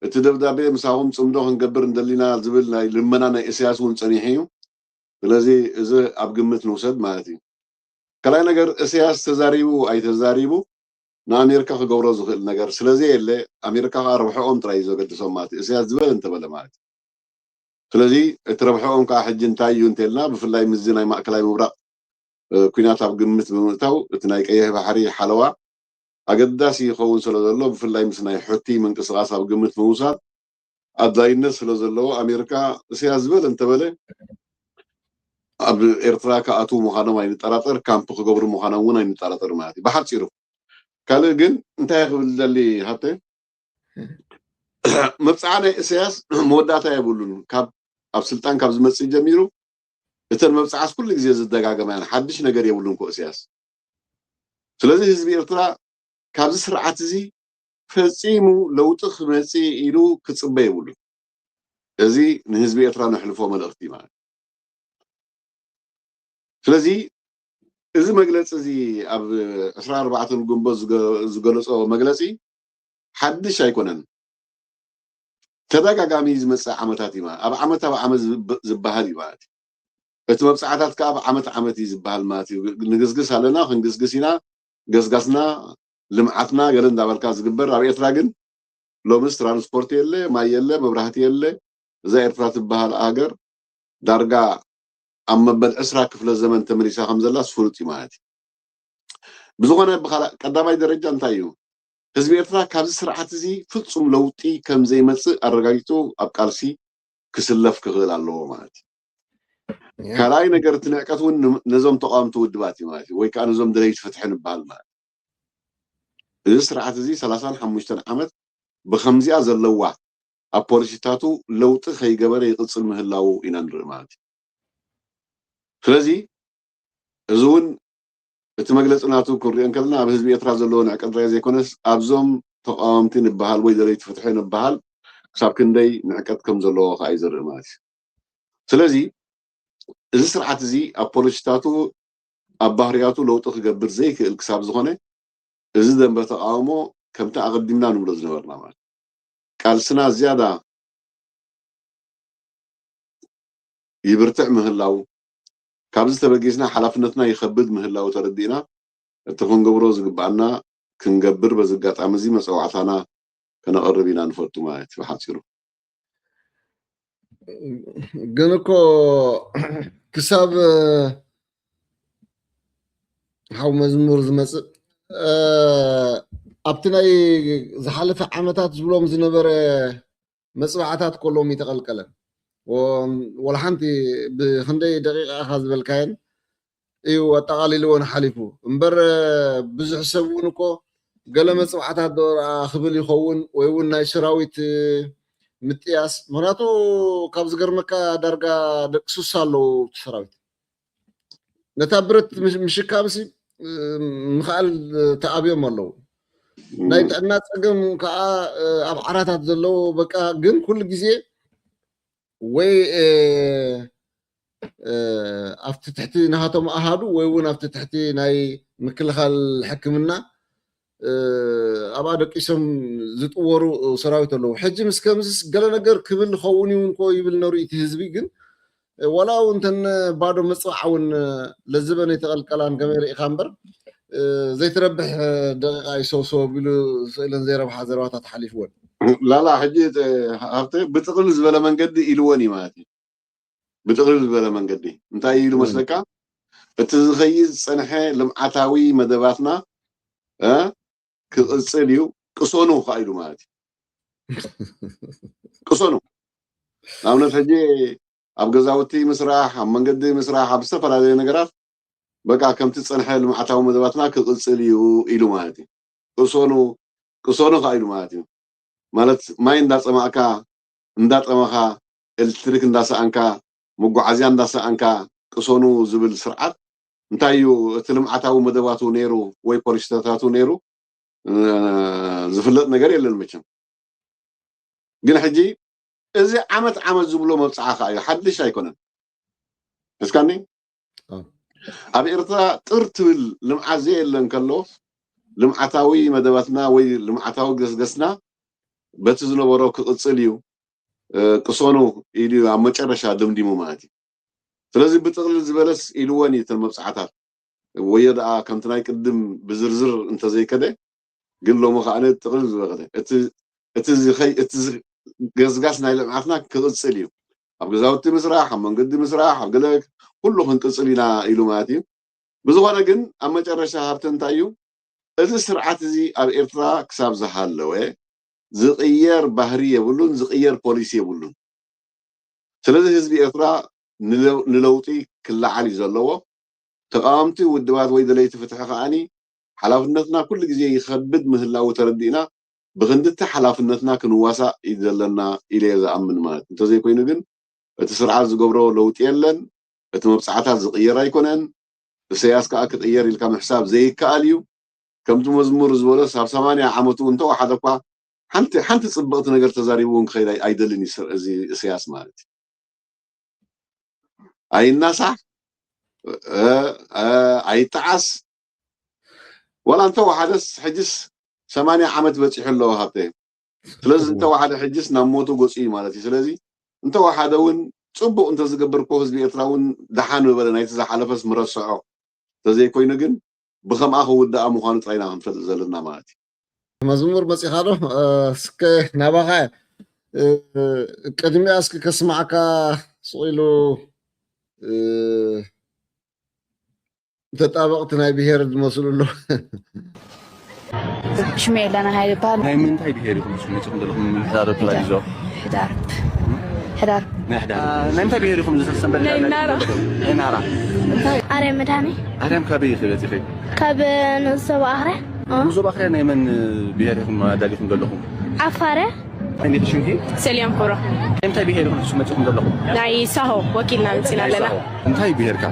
S1: እቲ ደብዳቤ ምሳኹም ጽምዶ ክንገብር እንደሊና ዝብል ናይ ልመና ናይ ኢሳያስ እውን ጸኒሑ እዩ ስለዚ እዚ ኣብ ግምት ንውሰድ ማለት እዩ ካልኣይ ነገር ኢሳያስ ተዛሪቡ ኣይተዛሪቡ ንኣሜሪካ ክገብሮ ዝኽእል ነገር ስለዚ የለ ኣሜሪካ ረብሕኦም ጥራይ ዘገድሶም ማለት እዩ ኢሳያስ ዝበለ እንተበለ ማለት እዩ ስለዚ እቲ ረብሕኦም ከዓ ሕጂ እንታይ እዩ እንተልና ብፍላይ ምዝ ናይ ማእከላይ ምብራቕ ኩናት ኣብ ግምት ብምእታው እቲ ናይ ቀይሕ ባሕሪ ሓለዋ ኣገዳሲ ይኸውን ስለ ዘሎ ብፍላይ ምስ ናይ ሕቲ ምንቅስቓስ ኣብ ግምት ምውሳድ ኣድላይነት ስለ ዘለዎ ኣሜሪካ ኢሳያስ ዝበለ እንተበለ ኣብ ኤርትራ ከኣትዉ ምዃኖም ኣይንጠራጠር ካምፕ ክገብሩ ምዃኖም እውን ኣይንጠራጠር ማለት እዩ ብሓፂሩ ካልእ ግን እንታይ ክብል ዘሊ ሃተ መብፅዓ ናይ ኢሳያስ መወዳእታ የብሉን ካብ ኣብ ስልጣን ካብ ዝመፅእ ጀሚሩ እተን መብፅዓስ ኩሉ ግዜ ዝደጋገማያን ሓድሽ ነገር የብሉን ኮ ኢሳያስ ስለዚ ህዝቢ ኤርትራ ካብዚ ስርዓት እዚ فسيمو لو تخمسي إلو كتصبي يقولوا هذه نهزبي إترا نحلفوا ملأختي معي فلذي إذا مجلس زي أب أسرار بعض الجنبز زجلس أو مجلسي حدش هيكونن تدقق ميز عمتاتي ما أب عمت زبهالي بعد فتما بساعات كأب عمتي زبهال ماتي نجزجس علينا خنجزجسينا جزجسنا لمعتنا قالن دابل كاز جبر أبي أتراجن لو مس ترانسبورت يله ما يله مبرهات يله زي إرفرات بهال آجر درجة أما بالأسرع كفل الزمن تمريسا خمزة سفرتي ماتي بزغنا بخلا قدامي درجة انتايو حزب إرترا كابز سرعات زي فتصم لوطي كم زي مسء أرغايتو أبقالسي كسلف كغل الله ماتي كلاي نجر تنعكتون نظام تقام تودباتي ماتي وي كان نظام دريت فتحن بهال ماتي إذا سرعات زي 35 عمت بخمزية زلوا أبوليسيتاتو لوطي خي جبر يقصل مهلاو إنا نرى ماتي فلذي زون التمجلس أناتو كوريان كلنا بحزب إرترا زلون عقد رئيس يكونس أبزم تقامتين بحال ويدريت فتحين بحال سابكن داي نعقد كم زلو خايزر ماتي سلازي إذا سرعات زي أبوليسيتاتو أبهرياتو لو تخجبر زي الكساب زخونة إذا دم بتقامو كم تقدمنا نبرز نورنا مات قال سنة زيادة يبرتع مهلاو كابز تبقيسنا حلفنتنا يخبد مهلاو تردينا تكون قبرو زقبعنا كنقبر بزقات عمزي مسوعتنا كنقربينا نفرطو مايت بحاصيرو
S2: جنكو كساب حاو مزمور زمص ابتناي زحلف عمتات زبلوم زنبر مصبعتات كلهم يتقلقلن ولا حنتي بخندي دقيقة أخذ بالكاين إيو التقاليل حليفو امبر بزح سبونكو قال مصبعتات دور خبل يخون ويون ناي شراويت متياس مراتو كابز قرمكا درقا دقسوس سالو شراويت نتابرت مش كابسي مخال تقابيهم الله نايت الناس أقم كا أبعراتات زلو بكا قن كل جزيه وي أفت تحتي نهاتهم أهادو ويون أفت تحتي ناي مكلخال حكمنا أبادك اسم زتورو سراويت له حج مسكمس قال نجر كبل خوني ونكو يبل نوري تهزبي جن ولا أنتن بعد مصعون لزبني تقل كلام كمير إخامبر زي تربح دقيقة يسوسو بيلو سئلن زي ربح زروات تحليفون
S1: لا حجيت هفتي بتقل زبالة من قدي إلواني ماتي بتقل زبالة من قدي انت إلو مسلكا التزخيز سنحي لمعتاوي مدباتنا كالسليو قصونو خايلو ماتي قصونو نعمنا حجي أبقزاوتي مسراح من قدي مسراح بسفر هذه نقرات بقى كم تتصنحي لمعتاوي مدباتنا كالسليو إلو ماتي قصونو خايلو ماتي مالت ما ينداس معك ندات معك التريك نداس عنك مقعزيا نداس عنك قصونو زبل سرعات انتايو تلمعتاو مدباتو نيرو وي بوليستاتاتو نيرو زفلت نجار يلن مچم ግን ሕጂ እዚ ዓመት ዝብሎ መብፅዓኻ እዩ ሓድሽ ኣይኮነን እስካኒ ኣብ ኤርትራ ጥር ትብል ልምዓት ዘየለን ከሎ ልምዓታዊ መደባትና ወይ ልምዓታዊ ገስገስና በቲ ዝነበሮ ክቅፅል እዩ ቅሶኑ ኢሉ ኣብ መጨረሻ ድምዲሙ ማለት እዩ ስለዚ ብጥቕልል ዝበለስ ኢልወን እዩ እተን መብፅዓታት ወይ ደኣ ከምቲ ናይ ቅድም ብዝርዝር እንተዘይከደ ግን ሎሚ ከዓነ ጥቕልል ዝበለ እቲ ገዝጋስ ናይ ልምዓትና ክቅፅል እዩ ኣብ ገዛውቲ ምስራሕ ኣብ መንገዲ ምስራሕ ኣብ ገለ ኩሉ ክንቅፅል ኢና ኢሉ ማለት እዩ ብዝኾነ ግን ኣብ መጨረሻ ሃብቲ እንታይ እዩ እዚ ስርዓት እዚ ኣብ ኤርትራ ክሳብ ዝሃለወ ዝቕየር ባህሪ የብሉን ዝቕየር ፖሊሲ የብሉን ስለዚ ህዝቢ ኤርትራ ንለውጢ ክለዓል እዩ ዘለዎ ተቃዋምቲ ውድባት ወይ ደለይቲ ፍትሒ ከዓኒ ሓላፍነትና ኩሉ ግዜ ይከብድ ምህላው ተረዲእና ብክንድቲ ሓላፍነትና ክንዋሳእ እዩ ዘለና ኢለ ዝኣምን ማለት እንተዘይኮይኑ ግን እቲ ስርዓት ዝገብሮ ለውጢ የለን እቲ መብፃዕታት ዝቕየር ኣይኮነን እሰያስ ከዓ ክቕየር ኢልካ ምሕሳብ ዘይከኣል እዩ ከምቲ መዝሙር ዝበሎ ሳብ 80 ዓመቱ እንተወሓደ እኳ ሓንቲ ፅብቕቲ ነገር ተዛሪቡ እውን ክኸይድ ኣይደልን እዚ እስያስ ማለት እዩ ኣይናሳሕ ኣይጠዓስ ወላ እንተወሓደስ ሕጅስ 80 ዓመት በፂሑ ኣለዎ ሃብተይ ስለዚ እንተወሓደ ሕጅስ ናብ ሞቱ ጎፂ ማለት እዩ ስለዚ እንተወሓደ እውን ፅቡቅ እንተዝገብር እኮ ህዝቢ ኤርትራ እውን ደሓን በለ ናይቲ ዝሓለፈስ ምረስዖ ተዘይኮይኑ ግን ብከምኣ ክውዳእ ምዃኑ ጥራይና ክንፈልጥ ዘለና ማለት እዩ
S2: መዝሙር መፂኻ ዶ እስከ ናባኻ ቅድሚያ እስኪ ከስማዓካ ስኢሉ ተጣበቕቲ ናይ ብሄር ዝመስሉ ኣሎ
S6: ሽመይ ለና ሃይል ባል
S7: ናይ ምንታይ ብሄር ይኹም ስምዒትኩም ዘለኹም ምሕዳር ፕላይዞ
S6: ሕዳር
S7: ናይ ምንታይ ብሄር ይኹም ዝሰንበት ናይ ናራ
S8: ኣርያም መድሃኒ
S7: ኣርያም ካበይ ይኽእለት ይኸይ
S8: ካብ ንዞባ ኣኽረ
S7: ንዞባ ኣኽረ ናይ መን ብሄር ይኹም ኣዳሊኹም ዘለኹም
S8: ዓፋረ
S7: ዓይነት ሽንኪ
S9: ሰልያም ኮሮ
S7: ናይ ምንታይ ብሄር ይኹም ዝስመፅኹም ዘለኹም
S9: ናይ ሳሆ ወኪልና መፂና ኣለና
S7: እንታይ ብሄርካ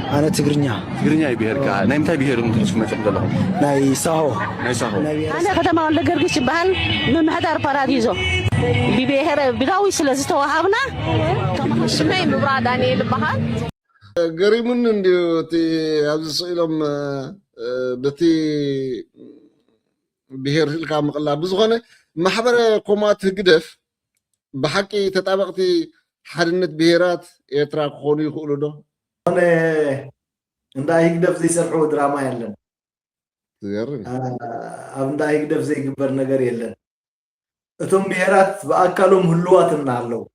S10: أنا تجرنيا
S7: أي بيهركا نايم تاي بيهركم تلسوا ما تقول لهم
S10: ناي ساهو
S9: أنا ختم على جرجش بهال من حدار باراديزو ببيهر بقوي سلسلة وهابنا شمي مبراداني البهال
S2: قريبون انديو تي هذا السؤالهم بتي بهير الكام قلا بزغنة محبر قومات قدف بحكي تطابقتي حرنت بهيرات يتراك خوني يقولوا ده
S3: أنا عندها يقدر زي سرعو دراما يلن
S2: تجرب
S3: عندها يقدر زي كبر نجار يلن أتوم بهيرات بأكلهم هلوات النعلو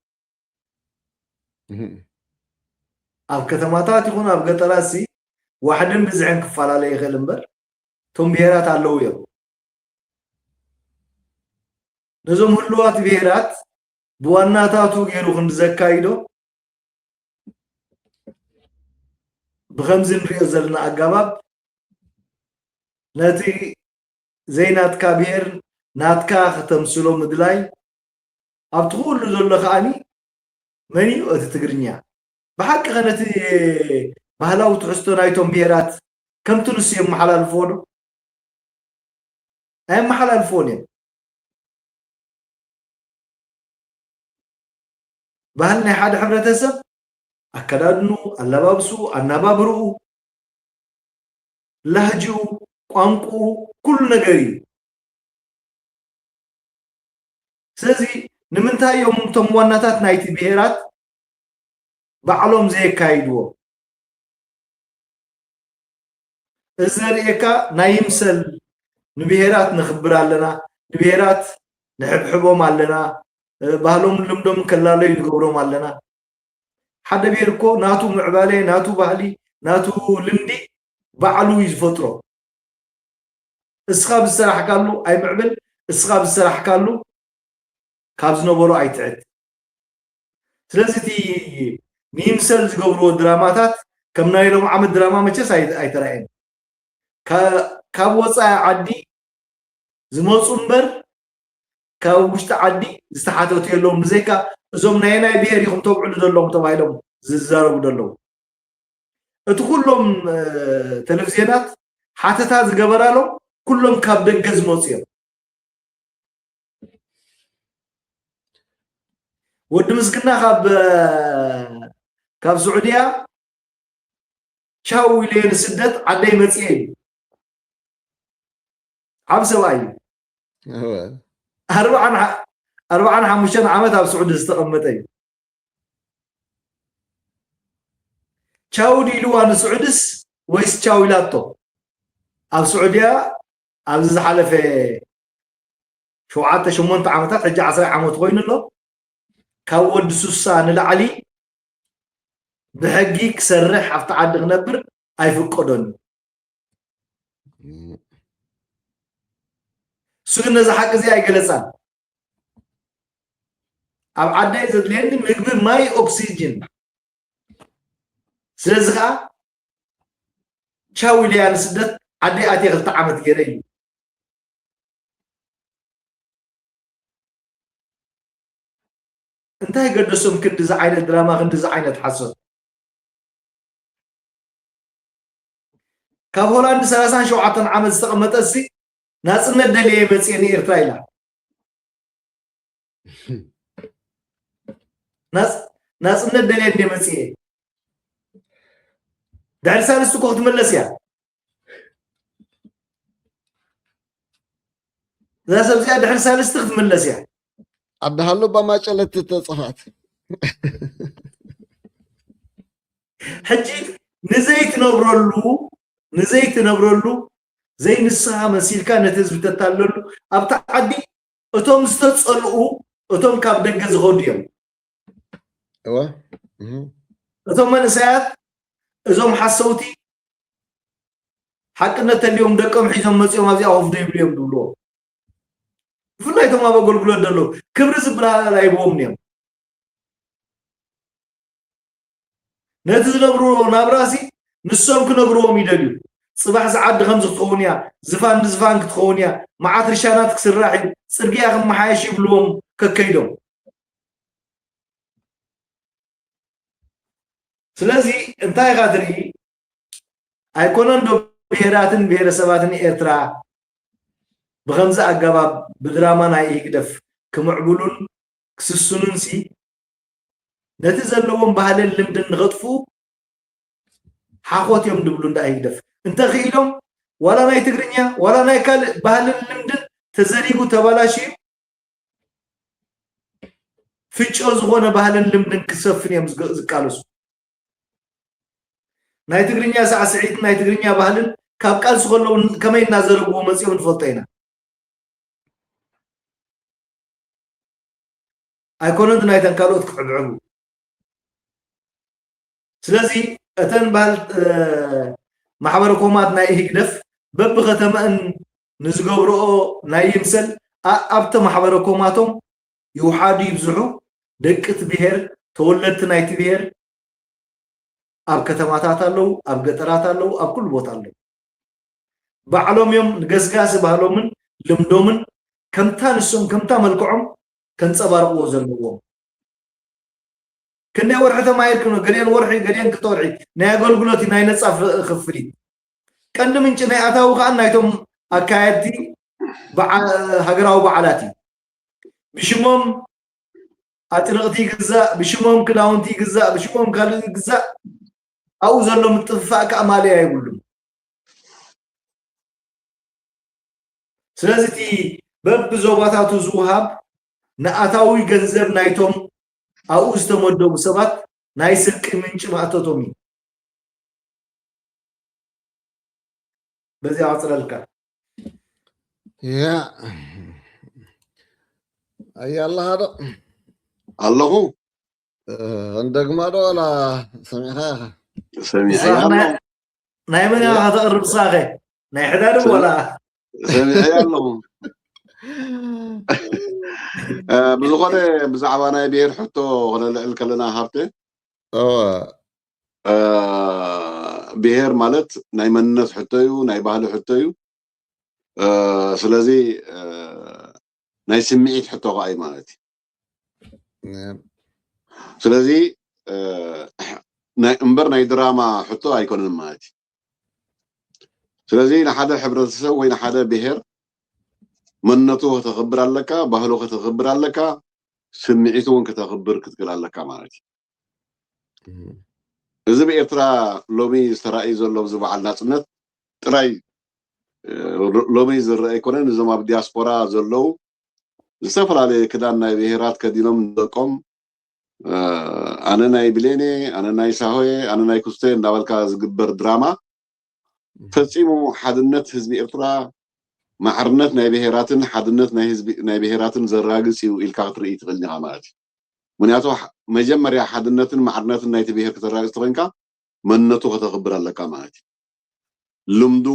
S3: أب كتماتات يكون أب قتلاسي واحدين بزعن كفال عليه غلمبر توم بهيرات علو يو نزوم هلوات بهيرات بواناتاتو غيرو خند زكايدو بخمزين ريو زلنا أقاباب ناتي زي ناتكا بير ناتكا ختمسلو مدلاي أبتقول لزول خاني مني أتتقرنيا بحق غنتي بهلاو تحستو نايتون بيرات كم تنسيهم محل الفونو أهم محل الفونين بهلني حد حملة تسب أكلادنو اللبابسو النبابرو لهجو قانقو كل نجاري سازي نمنتا يوم تمواناتات نايتي بيهرات بعلوم زي كايدو الزريكا نايمسل نبيهرات نخبر لنا نبيهرات نحبحبهم لنا بهلوم لمدم كلالو يقبرهم لنا حدا بيركو ناتو معبالي ناتو بهلي ناتو لمدي بعلو يزفطرو اسخاب السراح قالو اي معبل اسخاب السراح قالو كابز نبرو اي تعد سلازتي نيمسل زقبرو دراماتات كم نايلوم عمل دراما مچس اي تراين كاب وصا عدي زموصو مبر كاب وشت عدي استحاتوت يلوم بزيكا زوم ناينا بيهر يخم توقعوا دلهم تبايلهم ززاروا دلهم اتكلهم تلفزيونات حتى تاز قبرالهم كلهم كاب دقز موصيهم ود مسكنا كاب سعودية شاوي لين سدت عدي مصيين عبسواي أربعة حمشان عمد أب سعود استقمتين شاودي لو أنا سعودس ويس شاوي لاتو أب سعودية أب زحلة في شو عادة شو منت عمتات رجع 10 عمود وين له كود سوسان العلي بحقيك سرح أفتعد نبر أي في القدن سوينا زحك زي أي جلسان أب عدي زدلين مقبل ماي أكسجين سلزخا شاوي لي أنا سدت عدي أتي غلط عمد جري انتهي قدسهم كنت زعينة دراما كنت زعينة حسن ካብ ሆላንድ 37 ዓመት ዝተቐመጠ እሲ ናጽነት ደልየ መጽየኒ ኤርትራ ኢላ ናጽነት ደልየ መጽየ ድሕሪ ሳልስቱ እኮ ክትመለስ እያ እዛ ሰብ እዚኣ ድሕሪ ሳልስቲ ክትመለስ እያ
S2: ዓድሃሎ በማጨለት ተጽፋት
S3: ሕጂ ንዘይትነብረሉ ዘይንስሓ መሲልካ ነቲ ህዝቢ ተታለሉ ኣብታ ዓዲ እቶም ዝተጸልኡ እቶም ካብ ደገ ዝኸዱ እዮም እቶም መንእሰያት እዞም ሓሰውቲ ሓቅነት ተልዮም ደቆም ሒዞም መጽኦም ኣብዚኣ ወፍዶ ይብሉ እዮም ድብልዎ ብፍላይ እቶም ኣብ ኣገልግሎት ደሎ ክብሪ ዝብላላ ይቦም እዮም ነቲ ዝነብርዎ ናብራሲ ንሶም ክነግርዎም ይደልዩ ጽባሕ ዝዓዲ ከምዚ ክትኸውን እያ ዝፋን ክትኸውን እያ መዓት ርሻናት ክስራሕ እዩ ጽርግያ ክመሓየሽ ይብልዎም ከከይዶም ስለዚ እንታይ ኢኻ ትርኢ ኣይኮነን ዶ ብሄራትን ብሄረሰባትን ኤርትራ ብኸምዚ ኣገባብ ብድራማ ናይ ይግደፍ ክምዕብሉን ክስስኑን ሲ ነቲ ዘለዎም ባህልን ልምድን ንኸጥፉ ሓኾት እዮም ድብሉ እንዳ ይግደፍ እንተኽኢሎም ዋላ ናይ ትግርኛ ዋላ ናይ ካልእ ባህልን ልምድን ተዘሪጉ ተበላሽዩ ፍጮ ዝኾነ ባህልን ልምድን ክሰፍን እዮም ዝቃለሱ ናይ ትግርኛ ሳዕስዒት ናይ ትግርኛ ባህልን ካብ ቃልሲ ከለዉ ከመይ እናዘረግዎ መጽኦም ንፈልጦ ኢና ኣይኮነን ናይተን ካልኦት ክዕብዕቡ ስለዚ እተን ባህል ማሕበረ ኮማት ናይ ህግደፍ በብኸተማን ንዝገብርኦ ናይ ይምሰል ኣብቲ ማሕበረ ኮማቶም ይውሓዱ ይብዝሑ ደቅት ብሄር ተወለድቲ ናይቲ ብሄር ኣብ ከተማታት ኣለዉ ኣብ ገጠራት ኣለዉ ኣብ ኩሉ ቦታ ኣለዉ ባዕሎም እዮም ንገስጋሲ ባህሎምን ልምዶምን ከምታ ንሶም ከምታ መልክዖም ከንፀባርቅዎ ዘለዎም ክንደይ ወርሒ ተማሂርክኖ ገሊአን ወርሒ ገሊአን ክልተ ወርሒ ናይ ኣገልግሎት ናይ ነፃ ክፍሊት ቀንዲ ምንጭ ናይ ኣታዊ ከዓ ናይቶም ኣካየድቲ ሃገራዊ በዓላት እዩ ብሽሞም ኣጥንቕቲ ይግዛእ ብሽሞም ክዳውንቲ ይግዛእ ብሽሞም ካልእ ይግዛእ ኣብኡ ዘሎ ምጥፍፋእ ከዓ ማልያ ይብሉን ስለዚ እቲ በብዞባታቱ ዝውሃብ ንኣታዊ ገንዘብ ናይቶም ኣብኡ ዝተመደቡ ሰባት ናይ ስርቂ ምንጭ ማእተቶም እዩ በዚ ኣፅለልካ
S2: ያ ኣያላ ዶ
S1: ኣለኹ
S2: እንደግማ ዶ ወላ ሰሚዕኻ
S1: ሰሚዐ
S3: ናይ መን ኢኻ ተቕርብ ሳኸ ናይ ሕዳር ወላ
S1: ሰሚዐ ኣለኹ ብዝኾነ ብዛዕባ ናይ ብሄር ሕቶ ክነልዕል ከለና ሃብተ ብሄር ማለት ናይ መንነት ሕቶ እዩ ናይ ባህሊ ሕቶ እዩ ስለዚ ናይ ስምዒት ሕቶ ከዓ እዩ ማለት እዩ ስለዚ እምበር ናይ ድራማ ሕቶ ኣይኮነን ማለት እዩ ስለዚ ንሓደ ሕብረተሰብ ወይ ንሓደ ብሄር መንነቱ ከተኽብር ኣለካ ባህሉ ከተኽብር ኣለካ ስምዒቱ እውን ከተኽብር ክትክእል ኣለካ ማለት እዩ እዚ ብኤርትራ ሎሚ ዝተረኣዩ ዘሎ እዚ በዓል ናፅነት ጥራይ ሎሚ ዝረአ ኣይኮነን እዞም ኣብ ዲያስፖራ ዘለው ዝተፈላለዩ ክዳን ናይ ብሄራት ከዲኖም ንደቆም ኣነ ናይ ብሌኔ ኣነ ናይ ሳሆየ ኣነ ናይ ኩስተ እንዳበልካ ዝግበር ድራማ ፈፂሙ ሓድነት ህዝቢ ኤርትራ ማዕርነት ናይ ብሄራትን ሓድነት ናይ ህዝቢ ናይ ብሄራትን ዘራግፅ እዩ ኢልካ ክትርኢ ትኽእል ኢኻ ማለት እዩ ምክንያቱ መጀመርያ ሓድነትን ማዕርነትን ናይቲ ብሄር ከተራግፅ ተኮይንካ መንነቱ ከተኽብር ኣለካ ማለት እዩ ልምዱ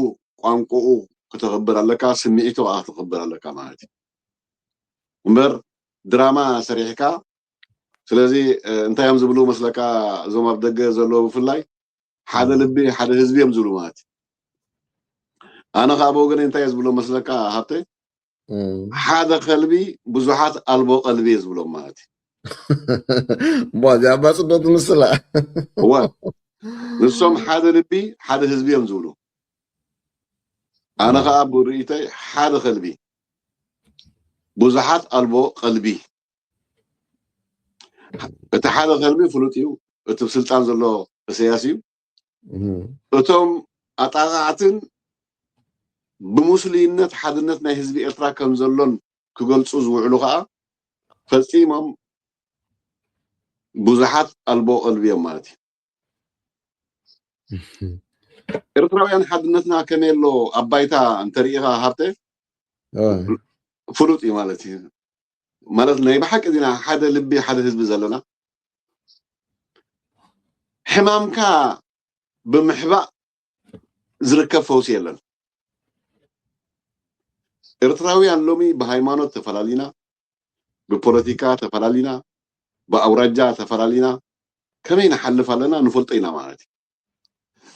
S1: ቋንቋኡ ከተኽብር ኣለካ ስምዒቱ ከዓ ክትኽብር ኣለካ ማለት እዩ እምበር ድራማ ሰሪሕካ ስለዚ እንታይ እዮም ዝብሉ መስለካ እዞም ኣብ ደገ ዘለዎ ብፍላይ ሓደ ልቢ ሓደ ህዝቢ እዮም ዝብሉ ማለት እዩ ኣነ ከዓ ብወገነ እንታይ እየ ዝብሎ መስለካ ሃብተይ ሓደ ከልቢ ብዙሓት ኣልቦ ቀልቢ እየ ዝብሎም ማለት እዩ
S2: እዚኣ ባፅዶት ምስላ
S1: እወ ንሶም ሓደ ልቢ ሓደ ህዝቢ እዮም ዝብሉ أنا خاب بريتي حاد قلبي بزحات ألبو قلبي اتحاد قلبي فلوتيو اتبسلطان زلو سياسيو اتوم أطاعتن بمسلينت حدنت ناي حزب إرترا كم زلون كغلصو زوعلو خا فصيمم بزحات ألبو قلبي مالتي إرتراويان حدنتنا كميلو أبايتا انتريغا هارتي فلوتي مالتي مالت ناي بحق دينا حدا لبي حدا حزب زلنا حمامكا بمحبا زركب فوس يلن إرتراويان لومي بهايمانوت تفلالينا ببوليتيكا تفلالينا بأوراجا تفلالينا كمين حلف لنا نفلطينا مالتي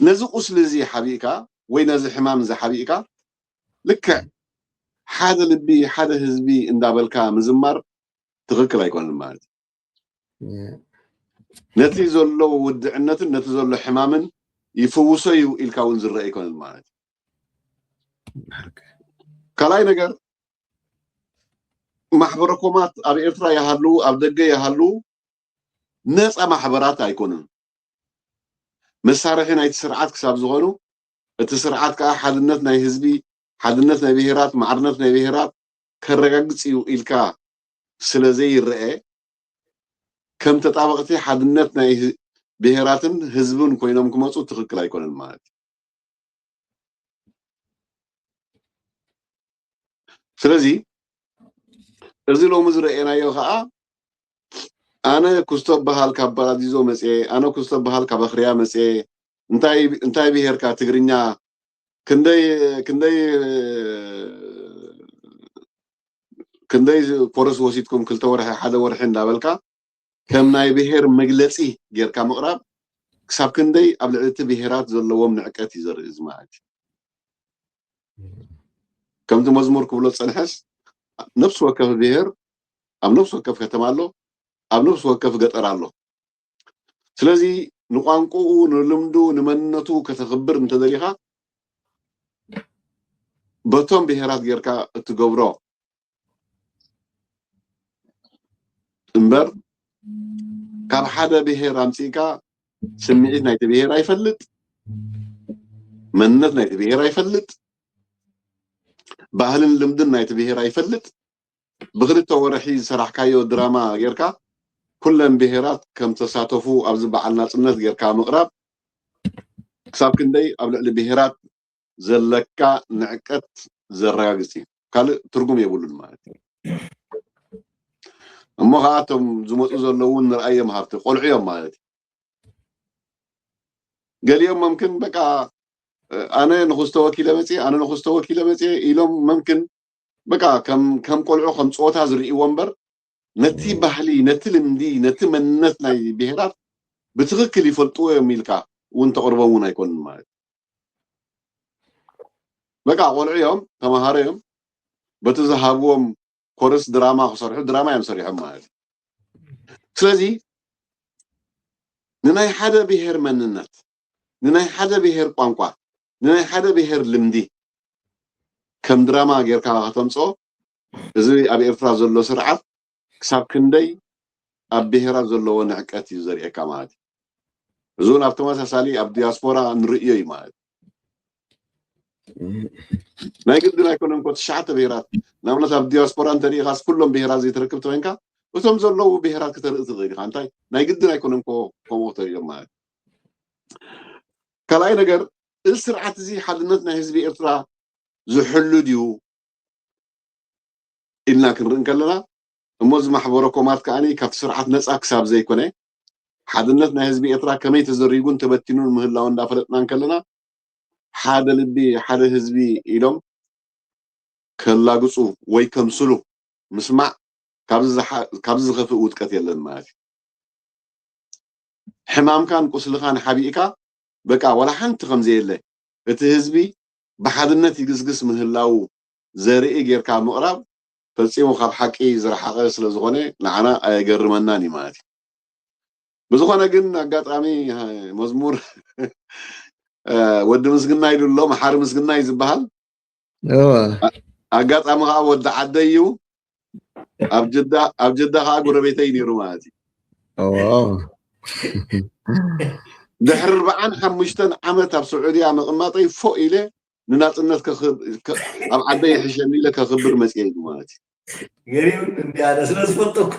S1: نزي قسل زي حبيكا وي نزي حمام زي حبيكا لك حدا لبي حدا حزبي اندابلكا مزمر تغكل يكون المالتي نتي زلو ودعنت نتي زلو حمامن يفوسو إلكا ونزر يكون المالتي كلاي نجر محبركمات أبي إرترا يهلو أبدقة يهلو ناس محبرات أيكونن مسارحين أي تسرعات كساب زغنو التسرعات كا حدنت ناي حزبي حدنت ناي بهيرات معرنت ناي بهيرات كرغغصيو إلكا سلازي الرئي كم تطابقتي حدنت ناي بهيراتن حزبن كوينم كمصو تخكل أيكون المالت سلازي ارزي لو مزرعينا يوخا أنا كستوب بحال كباراديزو مسئي أنا كستوب بحال كبخريا مسئي انتاي بهير كا تغرينيا كندي فورس وسيتكم كلتا ورحي حدا ورحين دابلكا كم ناي بهير مجلسي جيركا مقرب كساب كندي قبل عدت بهيرات زلوهم نعكات يزر إزماعات كم تمزمور كبلو تصنحس نفس وكف بهير أم نفس وكف كتمالو أم نفس وكف قطرالو سلازي نقانقو نلمدو نمنتو كتخبر نتدريها بطن بهيرات جيركا تقبرو امبر كاب حدا بهير امسيكا سمعيت نايت بهير يفلت منت نايت بهير يفلت ባህልን ልምድን ናይቲ ብሄር አይፈልጥ ብክልተ ወርሒ ሰራሕካዮ ድራማ ጌርካ ኩለን ብሄራት ከም ተሳተፉ ኣብዚ በዓል ናጽነት ጌርካ ምቕራብ ክሳብ ክንደይ ኣብ ልዕሊ ብሄራት ዘለካ ንዕቀት ዘረጋግጽ እዩ ካልእ ትርጉም የብሉን ማለት እዩ እሞ ከኣቶም ዝመፁ ዘለዉ ንርአዮም ሃብቲ ቆልዑዮም ማለት እዩ ገሊኦም መምክን በቃ أنا نخستو وكيلة متي أنا نخستو وكيلة متي إلهم ممكن بقى كم قلعو خم صوتها زرقي ومبر نتي بحلي نتي لمدي نتي منتنا بهرات بتغكل يفلطوا يميلكا وانت قربونا يكون معي بقى قلعيهم تمهاريهم بتذهبوهم كورس دراما خسرحو دراما يمسرحهم معي سلازي نناي حدا بهر مننت نناي حدا بهر قانقوا نناي حدا بهر لمدي كم دراما غيركا هتمصو ازي ابي ارترا زلو سرعات كساب كندي اب بهرا زلو نعقات يزريكا مالتي زون افتوما سالي اب دياسبورا نريو مالتي ناي قدنا يكونن كنت شعت بهرات نامنا اب دياسبورا انتري خاص كلهم بهرا زي تركبت وينكا وتم زلو بهرات كترقت غير انتي ناي قدنا يكونن كوموتر يوم مالتي كلاي نجر السرعة زي حدنتنا حزبي إرترا زحلو ديو إلنا كنرن كلنا موز محبوركمات كأني كف سرعة ناس أكساب زي كونه حدنتنا حزبي إرترا كمية تزريقون تبتنون مهلاون دافرتنا كلنا حدا لبي حدا حزبي إلهم كلا قصو ويكم سلو مسمع كابز خفق وتكتيلن مالي حمام كان قسل خان حبيئك بقى ولا حنت خمزي له اتهزبي بحدنت يقزقس مهلاو زرئي غيركا مقرب فصيمو خاب حقي زرحقه سلازغونه نعنا ايغرمناني مالتي بزغونه كن اغاطامي مزمور ود مسغنا يدلو محار مسغنا يزبحال ኣጋጣሚ ከዓ ወዲ ዓደይ እዩ ኣብ ጀዳ ከዓ ጎረቤተይ ነይሩ ማለት እዩ ድሕሪ 45 ዓመት ኣብ ስዑድያ ምቕማጠይ ፎ ኢለ ንናፅነት ኣብ ዓደይ ሕሸኒ ኢለ ከኽብር መፅአ እዩ ማለት እዩ
S3: ገሪውን እንዲያነ ስለዝፈልጦ እኳ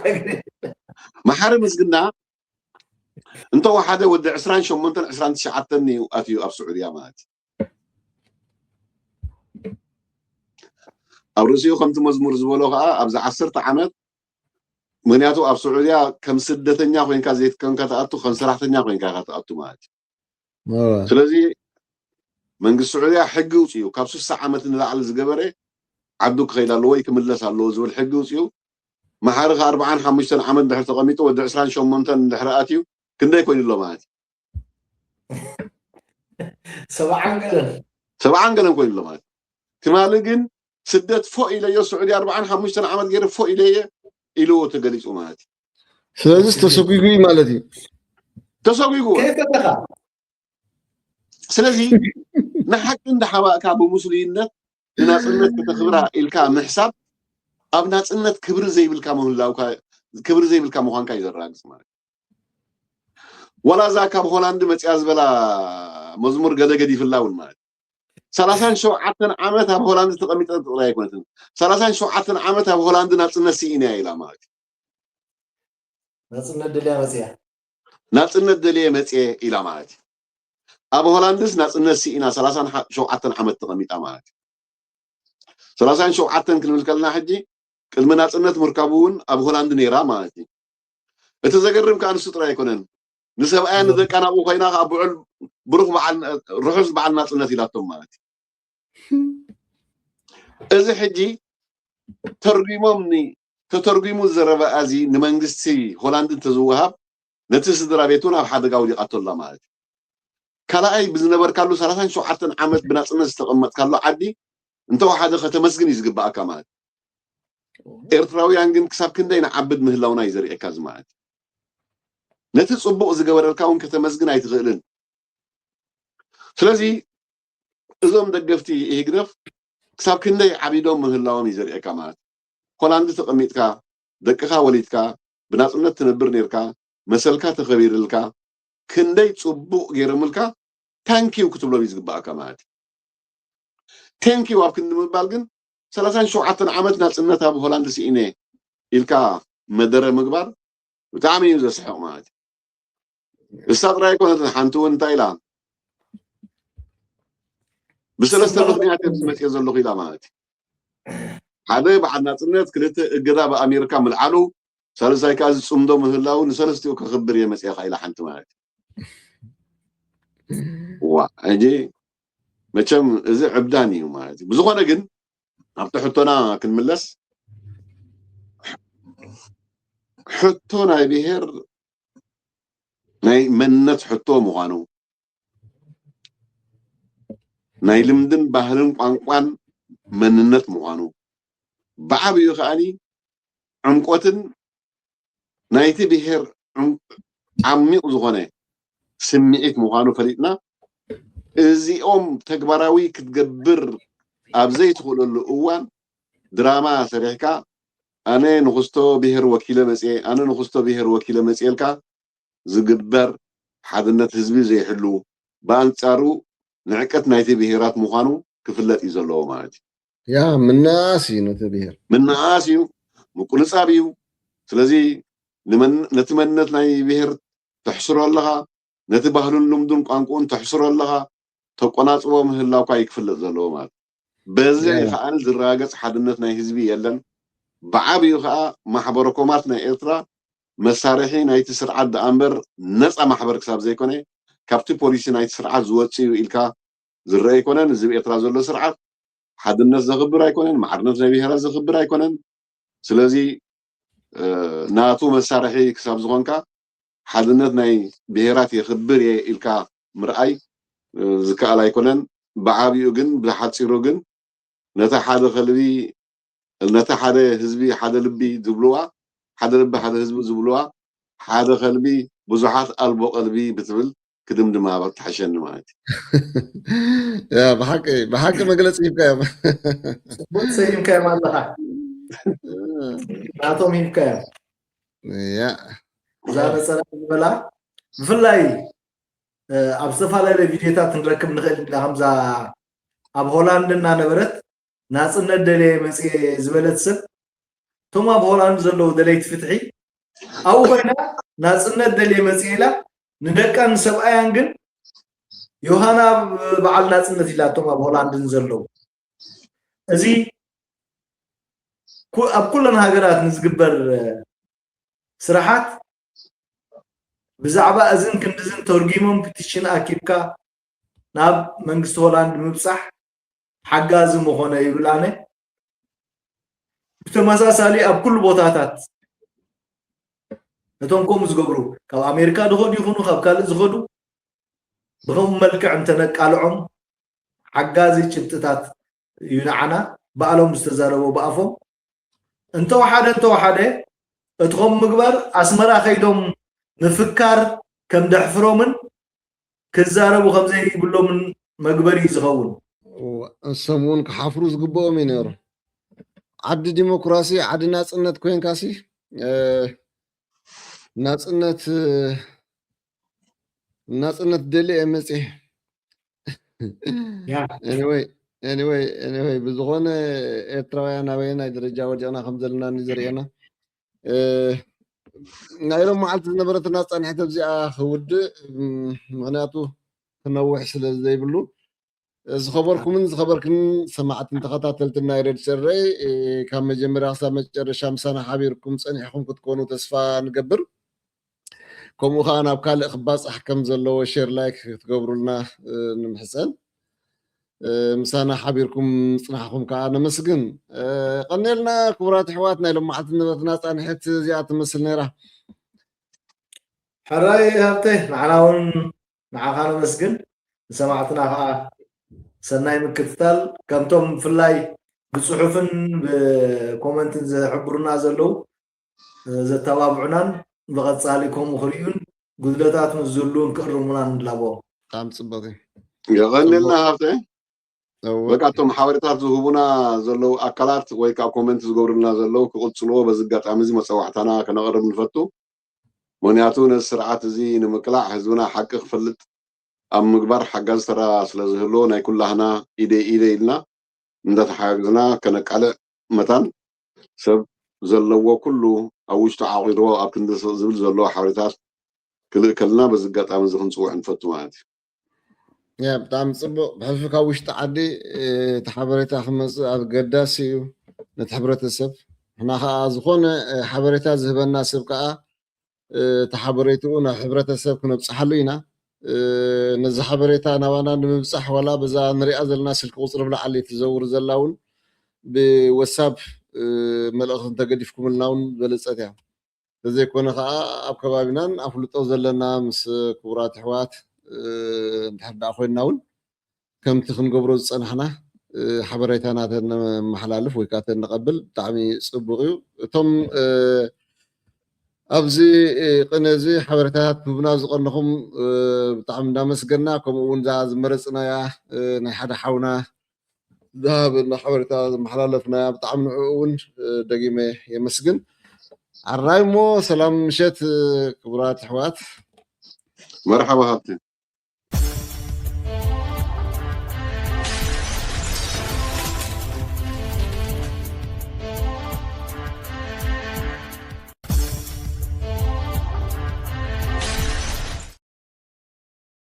S1: ማሕሪ ምስግና እንተወሓደ ወዲ 28 29 እዩ ኣትዩ ኣብ ስዑድያ ማለት እዩ ኣብ ርእሲኡ ከምቲ መዝሙር ዝበሎ ከዓ ኣብዚ 10 ዓመት ምክንያቱ ኣብ ስዑድያ ከም ስደተኛ ኮይንካ ዘይትከንካ ተኣቱ ከም ሰራሕተኛ ኮይንካ ተኣቱ ማለት እዩ ስለዚ መንግስቲ ስዑድያ ሕጊ ውፅኡ ካብ 60 ዓመት ንላዕሊ ዝገበረ ዓዱ ክኸይድ ኣለዎ ወይ ክምለስ ኣለዎ ዝብል ሕጊ ውፅኡ ማሕሪ 45 ዓመት ድሕሪ ተቐሚጡ ወዲ 28 ድሕሪ ኣትዩ ክንደይ ኮይኑ ኣሎ ማለት
S3: እዩ
S1: 70 ገለን ኮይኑ ኣሎ ማለት ትማሊ ግን ስደት ፎ ኢለዮ ስዑድያ 45 ዓመት ገይረ ፎ ኢለየ ኢሉ ተገሊጹ ማለት እዩ
S2: ስለዚ ተሰጉጉ ማለት እዩ
S1: ተሰጉጉ
S3: ከይፈተኻ
S1: ስለዚ ንሓቂ እንዳሓባእካ ብሙስሊምነት ንናፅነት ከተኽብራ ኢልካ ምሕሳብ ኣብ ናፅነት ክብሪ ዘይብልካ ምህላውካ ክብሪ ዘይብልካ ምዃንካ እዩ ዘረጋግፅ ማለት ወላ እዛ ካብ ሆላንድ መፅያ ዝበላ መዝሙር ገደገድ ይፍላ እውን ማለት 37 ዓመት ኣብ ሆላንድ ተቐሚጠ ጥራይ ኣይኮነትን 37 ዓመት ኣብ ሆላንድ ናፅነት ሲኢና ኢላ ማለት
S3: ናፅነት ደልያ መፅያ
S1: ናፅነት ደልየ መፅየ ኢላ ማለት ኣብ ሆላንድስ ናፅነት ሲኢና 37 ዓመት ተቐሚጣ ማለት 37 ክንብል ከለና ሕጂ ቅድሚ ናፅነት ምርካቡ እውን ኣብ ሆላንድ ነይራ ማለት እዩ እቲ ዘገርም ከዓ ንሱ ጥራይ ኣይኮነን ንሰብኣያ ንደቃ ናብኡ ኮይና ከዓ ብዑል ብሩኽ በዓል ርሑስ በዓል ናፅነት ኢላቶም ማለት እዩ እዚ ሕጂ ተርጉሞም ተተርጉሙ ዝረበ እዚ ንመንግስቲ ሆላንድ እንተዝወሃብ ነቲ ስድራ ቤቱን ኣብ ሓደጋ ውዲቃቶ ኣላ ማለት እዩ ካልኣይ ብዝነበርካሉ 37 ዓመት ብናፅነት ዝተቐመጥካሉ ዓዲ እንተወሓደ ከተመስግን እዩ ዝግባኣካ ማለት ኤርትራውያን ግን ክሳብ ክንደይ ንዓብድ ምህላውና እዩ ዘርኤካ እዚ ማለት ነቲ ፅቡቕ ዝገበረልካ እውን ከተመስግን ኣይትኽእልን ስለዚ እዞም ደገፍቲ ይህግነፍ ክሳብ ክንደይ ዓቢዶም ምህላዎም እዩ ዘርኤካ ማለት ሆላንድ ተቐሚጥካ ደቅኻ ወሊድካ ብናፅነት ትነብር ነርካ መሰልካ ተኸቢርልካ ክንደይ ፅቡቕ ገይሮምልካ ታንኪዩ ክትብሎም እዩ ዝግባኣካ ማለት ታንኪዩ ኣብ ክንዲ ምባል ግን 37 ዓመት ናፅነት ኣብ ሆላንድ ሲኢነ ኢልካ መደረ ምግባር ብጣዕሚ እዩ ዘስሕቕ ማለት እዩ እሳ ጥራይ ኣይኮነትን ሓንቲ እውን እንታይ ኢላ ብሰለስተ ምክንያት እዮም ዝመፅኦ ዘለኹ ኢላ ማለት እዩ ሓደ በዓል ናፅነት ክልተ እገዳ ብኣሜሪካ ምልዓሉ ሳልሳይ ከዓ ዝፅምዶ ምህላው ንሰለስቲኡ ክኽብር እየ መፅእኻ ኢላ ሓንቲ ማለት እዩ ዋ ሕጂ መቸም እዚ ዕብዳን እዩ ማለት እዩ ብዝኾነ ግን ኣብቲ ሕቶና ክንምለስ ሕቶ ናይ ብሄር ናይ መንነት ሕቶ ምዃኑ ናይ ልምድን ባህልን ቋንቋን መንነት ምዃኑ ብዓብዩ ከዓኒ ዕምቆትን ናይቲ ብሄር ዓሚቕ ዝኾነ ስምዒት ምዃኑ ፈሊጥና እዚኦም ተግባራዊ ክትገብር ኣብ ዘይትኽእለሉ እዋን ድራማ ሰሪሕካ ኣነ ንኽስቶ ብሄር ወኪለ መፅአ ኣነ ንኽስቶ ብሄር ወኪለ መፅአልካ ዝግበር ሓድነት ህዝቢ ዘይሕሉ ብኣንጻሩ ንዕቀት ናይቲ ብሄራት ምዃኑ ክፍለጥ እዩ ዘለዎ ማለት እዩ
S2: ያ ምናኣስ እዩ ነቲ ብሄር
S1: ምናኣስ እዩ ምቁንፃብ እዩ ስለዚ ነቲ መንነት ናይ ብሄር ተሕስሮ ኣለኻ ነቲ ባህሉን ልምዱን ቋንቋን ተሕስሮ ኣለኻ ተቆናፅቦ ምህላውካ ይክፍለጥ ዘለዎ ማለት በዚ ከዓኒ ዝረጋገፅ ሓድነት ናይ ህዝቢ የለን ብዓብዩ ከዓ ማሕበረ ኮማት ናይ ኤርትራ መሳርሒ ናይቲ ስርዓት ደኣ እምበር ነፃ ማሕበር ክሳብ ዘይኮነ ካብቲ ፖሊሲ ናይቲ ስርዓት ዝወፅዩ ኢልካ ዝረአ ኣይኮነን እዚ ብኤርትራ ዘሎ ስርዓት ሓድነት ዘኽብር ኣይኮነን ማዕርነት ናይ ብሄራት ዘኽብር ኣይኮነን ስለዚ ናቱ መሳርሒ ክሳብ ዝኾንካ ሓድነት ናይ ብሄራት የኽብር እየ ኢልካ ምርኣይ ዝከኣል ኣይኮነን ብዓብዩ ግን ብሓፂሩ ግን ነታ ሓደ ከልቢ ነታ ሓደ ህዝቢ ሓደ ልቢ ዝብልዋ ሓደ ልቢ ሓደ ህዝቢ ዝብልዋ ሓደ ከልቢ ብዙሓት ኣልቦ ቀልቢ ብትብል كدمدم ما تحشن مالتي
S2: يا بحق مجلس يبقى
S3: بوت سيم كام الله ناتو مين كام
S2: يا
S3: زاد سلام بلا بفلاي ኣብ ዝተፈላለዩ ቪድዮታት ንረክብ ንኽእል ኢና ከምዛ ኣብ ሆላንድ እና ነበረት ናጽነት ደለየ መጽየ ዝበለት ሰብ ቶም ኣብ ሆላንድ ዘለዉ ደለይቲ ፍትሒ ኣብኡ ኮይና ናጽነት ደለየ መጽየ ኢላ ንደቃን ሰብኣያን ግን ዮሃና በዓል ናጽነት ኢላ ቶም ኣብ ሆላንድን ዘለዉ እዚ ኣብ ኩለን ሃገራት ንዝግበር ስራሓት ብዛዕባ እዝን ክንድዝን ተርጊሞም ፒቲሽን ኣኪብካ ናብ መንግስቲ ሆላንድ ምብጻሕ ሓጋዚ ምኾነ ይብላነ ብተመሳሳሊ ኣብ ኩሉ ቦታታት እቶም ከምኡ ዝገብሩ ካብ ኣሜሪካ ዝኸዱ ይኹኑ ካብ ካልእ ዝኸዱ ብከምኡ መልክዕ እንተነቃልዖም ሓጋዚ ጭብጥታት እዩ ንዓና በዓሎም ዝተዛረቦ ብኣፎም እንተወሓደ እትኸም ምግባር ኣስመራ ከይዶም ምፍካር ከም ደሕፍሮምን ክዛረቡ ከም ዘይብሎምን መግበሪ ዝኸውን
S2: ሰሙን ክሓፍሩ ዝግብኦም እዩ ነይሩ ዓዲ ዲሞክራሲ ዓዲ ናጽነት ኮይንካሲ ናጽነት ደልየ መጽእ anyway ብዝኾነ ኤርትራውያን ኣበየናይ ደረጃ ወዲቕና ከም ዘለና ንዘርእየና ናይ ሎም መዓልቲ ዝነበረት ናጻንሒት ኣብዚኣ ክውድእ ምክንያቱ ክነውሕ ስለ ዘይብሉ ዝኸበርኩምን ዝኸበርክን ሰማዕትን ተኸታተልትን ናይ ሬድ ሰረይ ካብ መጀመርያ ክሳብ መጨረሻ ምሳና ሓቢርኩም ፀኒሕኩም ክትኮኑ ተስፋ ንገብር ከምኡ ከዓ ናብ ካልእ ክባፅሕ ከም ዘለዎ ሼር ላይክ ክትገብሩልና ንምሕፀን ምሳና ሓቢርኩም ፅናሕኩም ከዓ ነመስግን ቀኒልና ክቡራት ኣሕዋት ናይ ሎም መዓልቲ ዝነበረት ናጻንሒት እዚኣ ትመስል ነይራ
S3: ሕራይ ሃብተይ ንዓና እውን ንዓኻ ነመስግን ንሰማዕትና ከዓ ሰናይ ምክትታል ከምቶም ብፍላይ ብፅሑፍን ብኮመንትን ዝሕብሩና ዘለው ዘተባብዑናን ብቐፃሊ ከምኡ ክርዩን ጉድለታት ምስዘሉን ክእርሙናን ንላቦ
S2: ብጣዕሚ ፅቡቅ
S1: የቀኒልና ሃብተይ በቃ እቶም ሓበሬታት ዝህቡና ዘለው ኣካላት ወይ ከዓ ኮመንት ዝገብሩልና ዘለው ክቕፅልዎ በዚ ኣጋጣሚ እዚ መፀዋዕታና ከነቕርብ ንፈቱ ምክንያቱ ነዚ ስርዓት እዚ ንምቅላዕ ህዝብና ሓቂ ክፈልጥ ኣብ ምግባር ሓጋዝ ተራ ስለ ዝህሎ ናይ ኩላህና ኢደ ኢልና እንዳተሓጋግዝና ከነቃልዕ መታን ሰብ ዘለዎ ኩሉ ኣብ ውሽጡ ዓቂድዎ ኣብ ክንዲ ዝብል ዘለዎ ሓበሬታት ክልእ ከለና በዚ ኣጋጣሚ እዚ ክንፅውዕ ንፈቱ ማለት እዩ
S2: ያ ብጣዕሚ ፅቡቅ ብሕልፊ ካብ ውሽጢ ዓዲ እቲ ሓበሬታ ክመፅእ ኣገዳሲ እዩ ነቲ ሕብረተሰብ ንሕና ከዓ ዝኾነ ሓበሬታ ዝህበና ሰብ ከዓ እቲ ሓበሬትኡ ናብ ሕብረተሰብ ክነብፅሓሉ ኢና ነዚ ሓበሬታ ናባና ንምብፃሕ ዋላ በዛ ንሪኣ ዘለና ስልኪ ቁፅሪ ብላዕሊ ትዘውር ዘላ እውን ብወሳብ መልእኽቲ እንተገዲፍኩምልና እውን በለፀት እያ ተዘይኮነ ከዓ ኣብ ከባቢናን ኣፍልጦ ዘለና ምስ ክቡራት ኣሕዋት እንድሕር ዳኣ ኮይንና እውን ከምቲ ክንገብሮ ዝፀናሕና ሓበሬታና ተነመሓላልፍ ወይ ከዓ ተነቐብል ብጣዕሚ ፅቡቅ እዩ እቶም ኣብዚ ቅነ እዚ ሓበሬታታት ብብና ዝቐንኹም ብጣዕሚ እንዳመስገና ከምኡ እውን እዛ ዝመረፅናያ ናይ ሓደ ሓውና ዝሃበና ሓበሬታ ዝመሓላለፍናያ ብጣዕሚ ንዕኡ እውን ደጊመ የመስግን ዓራይ ሞ ሰላም ምሸት ክቡራት ኣሕዋት
S1: መርሓባ ሃብቲ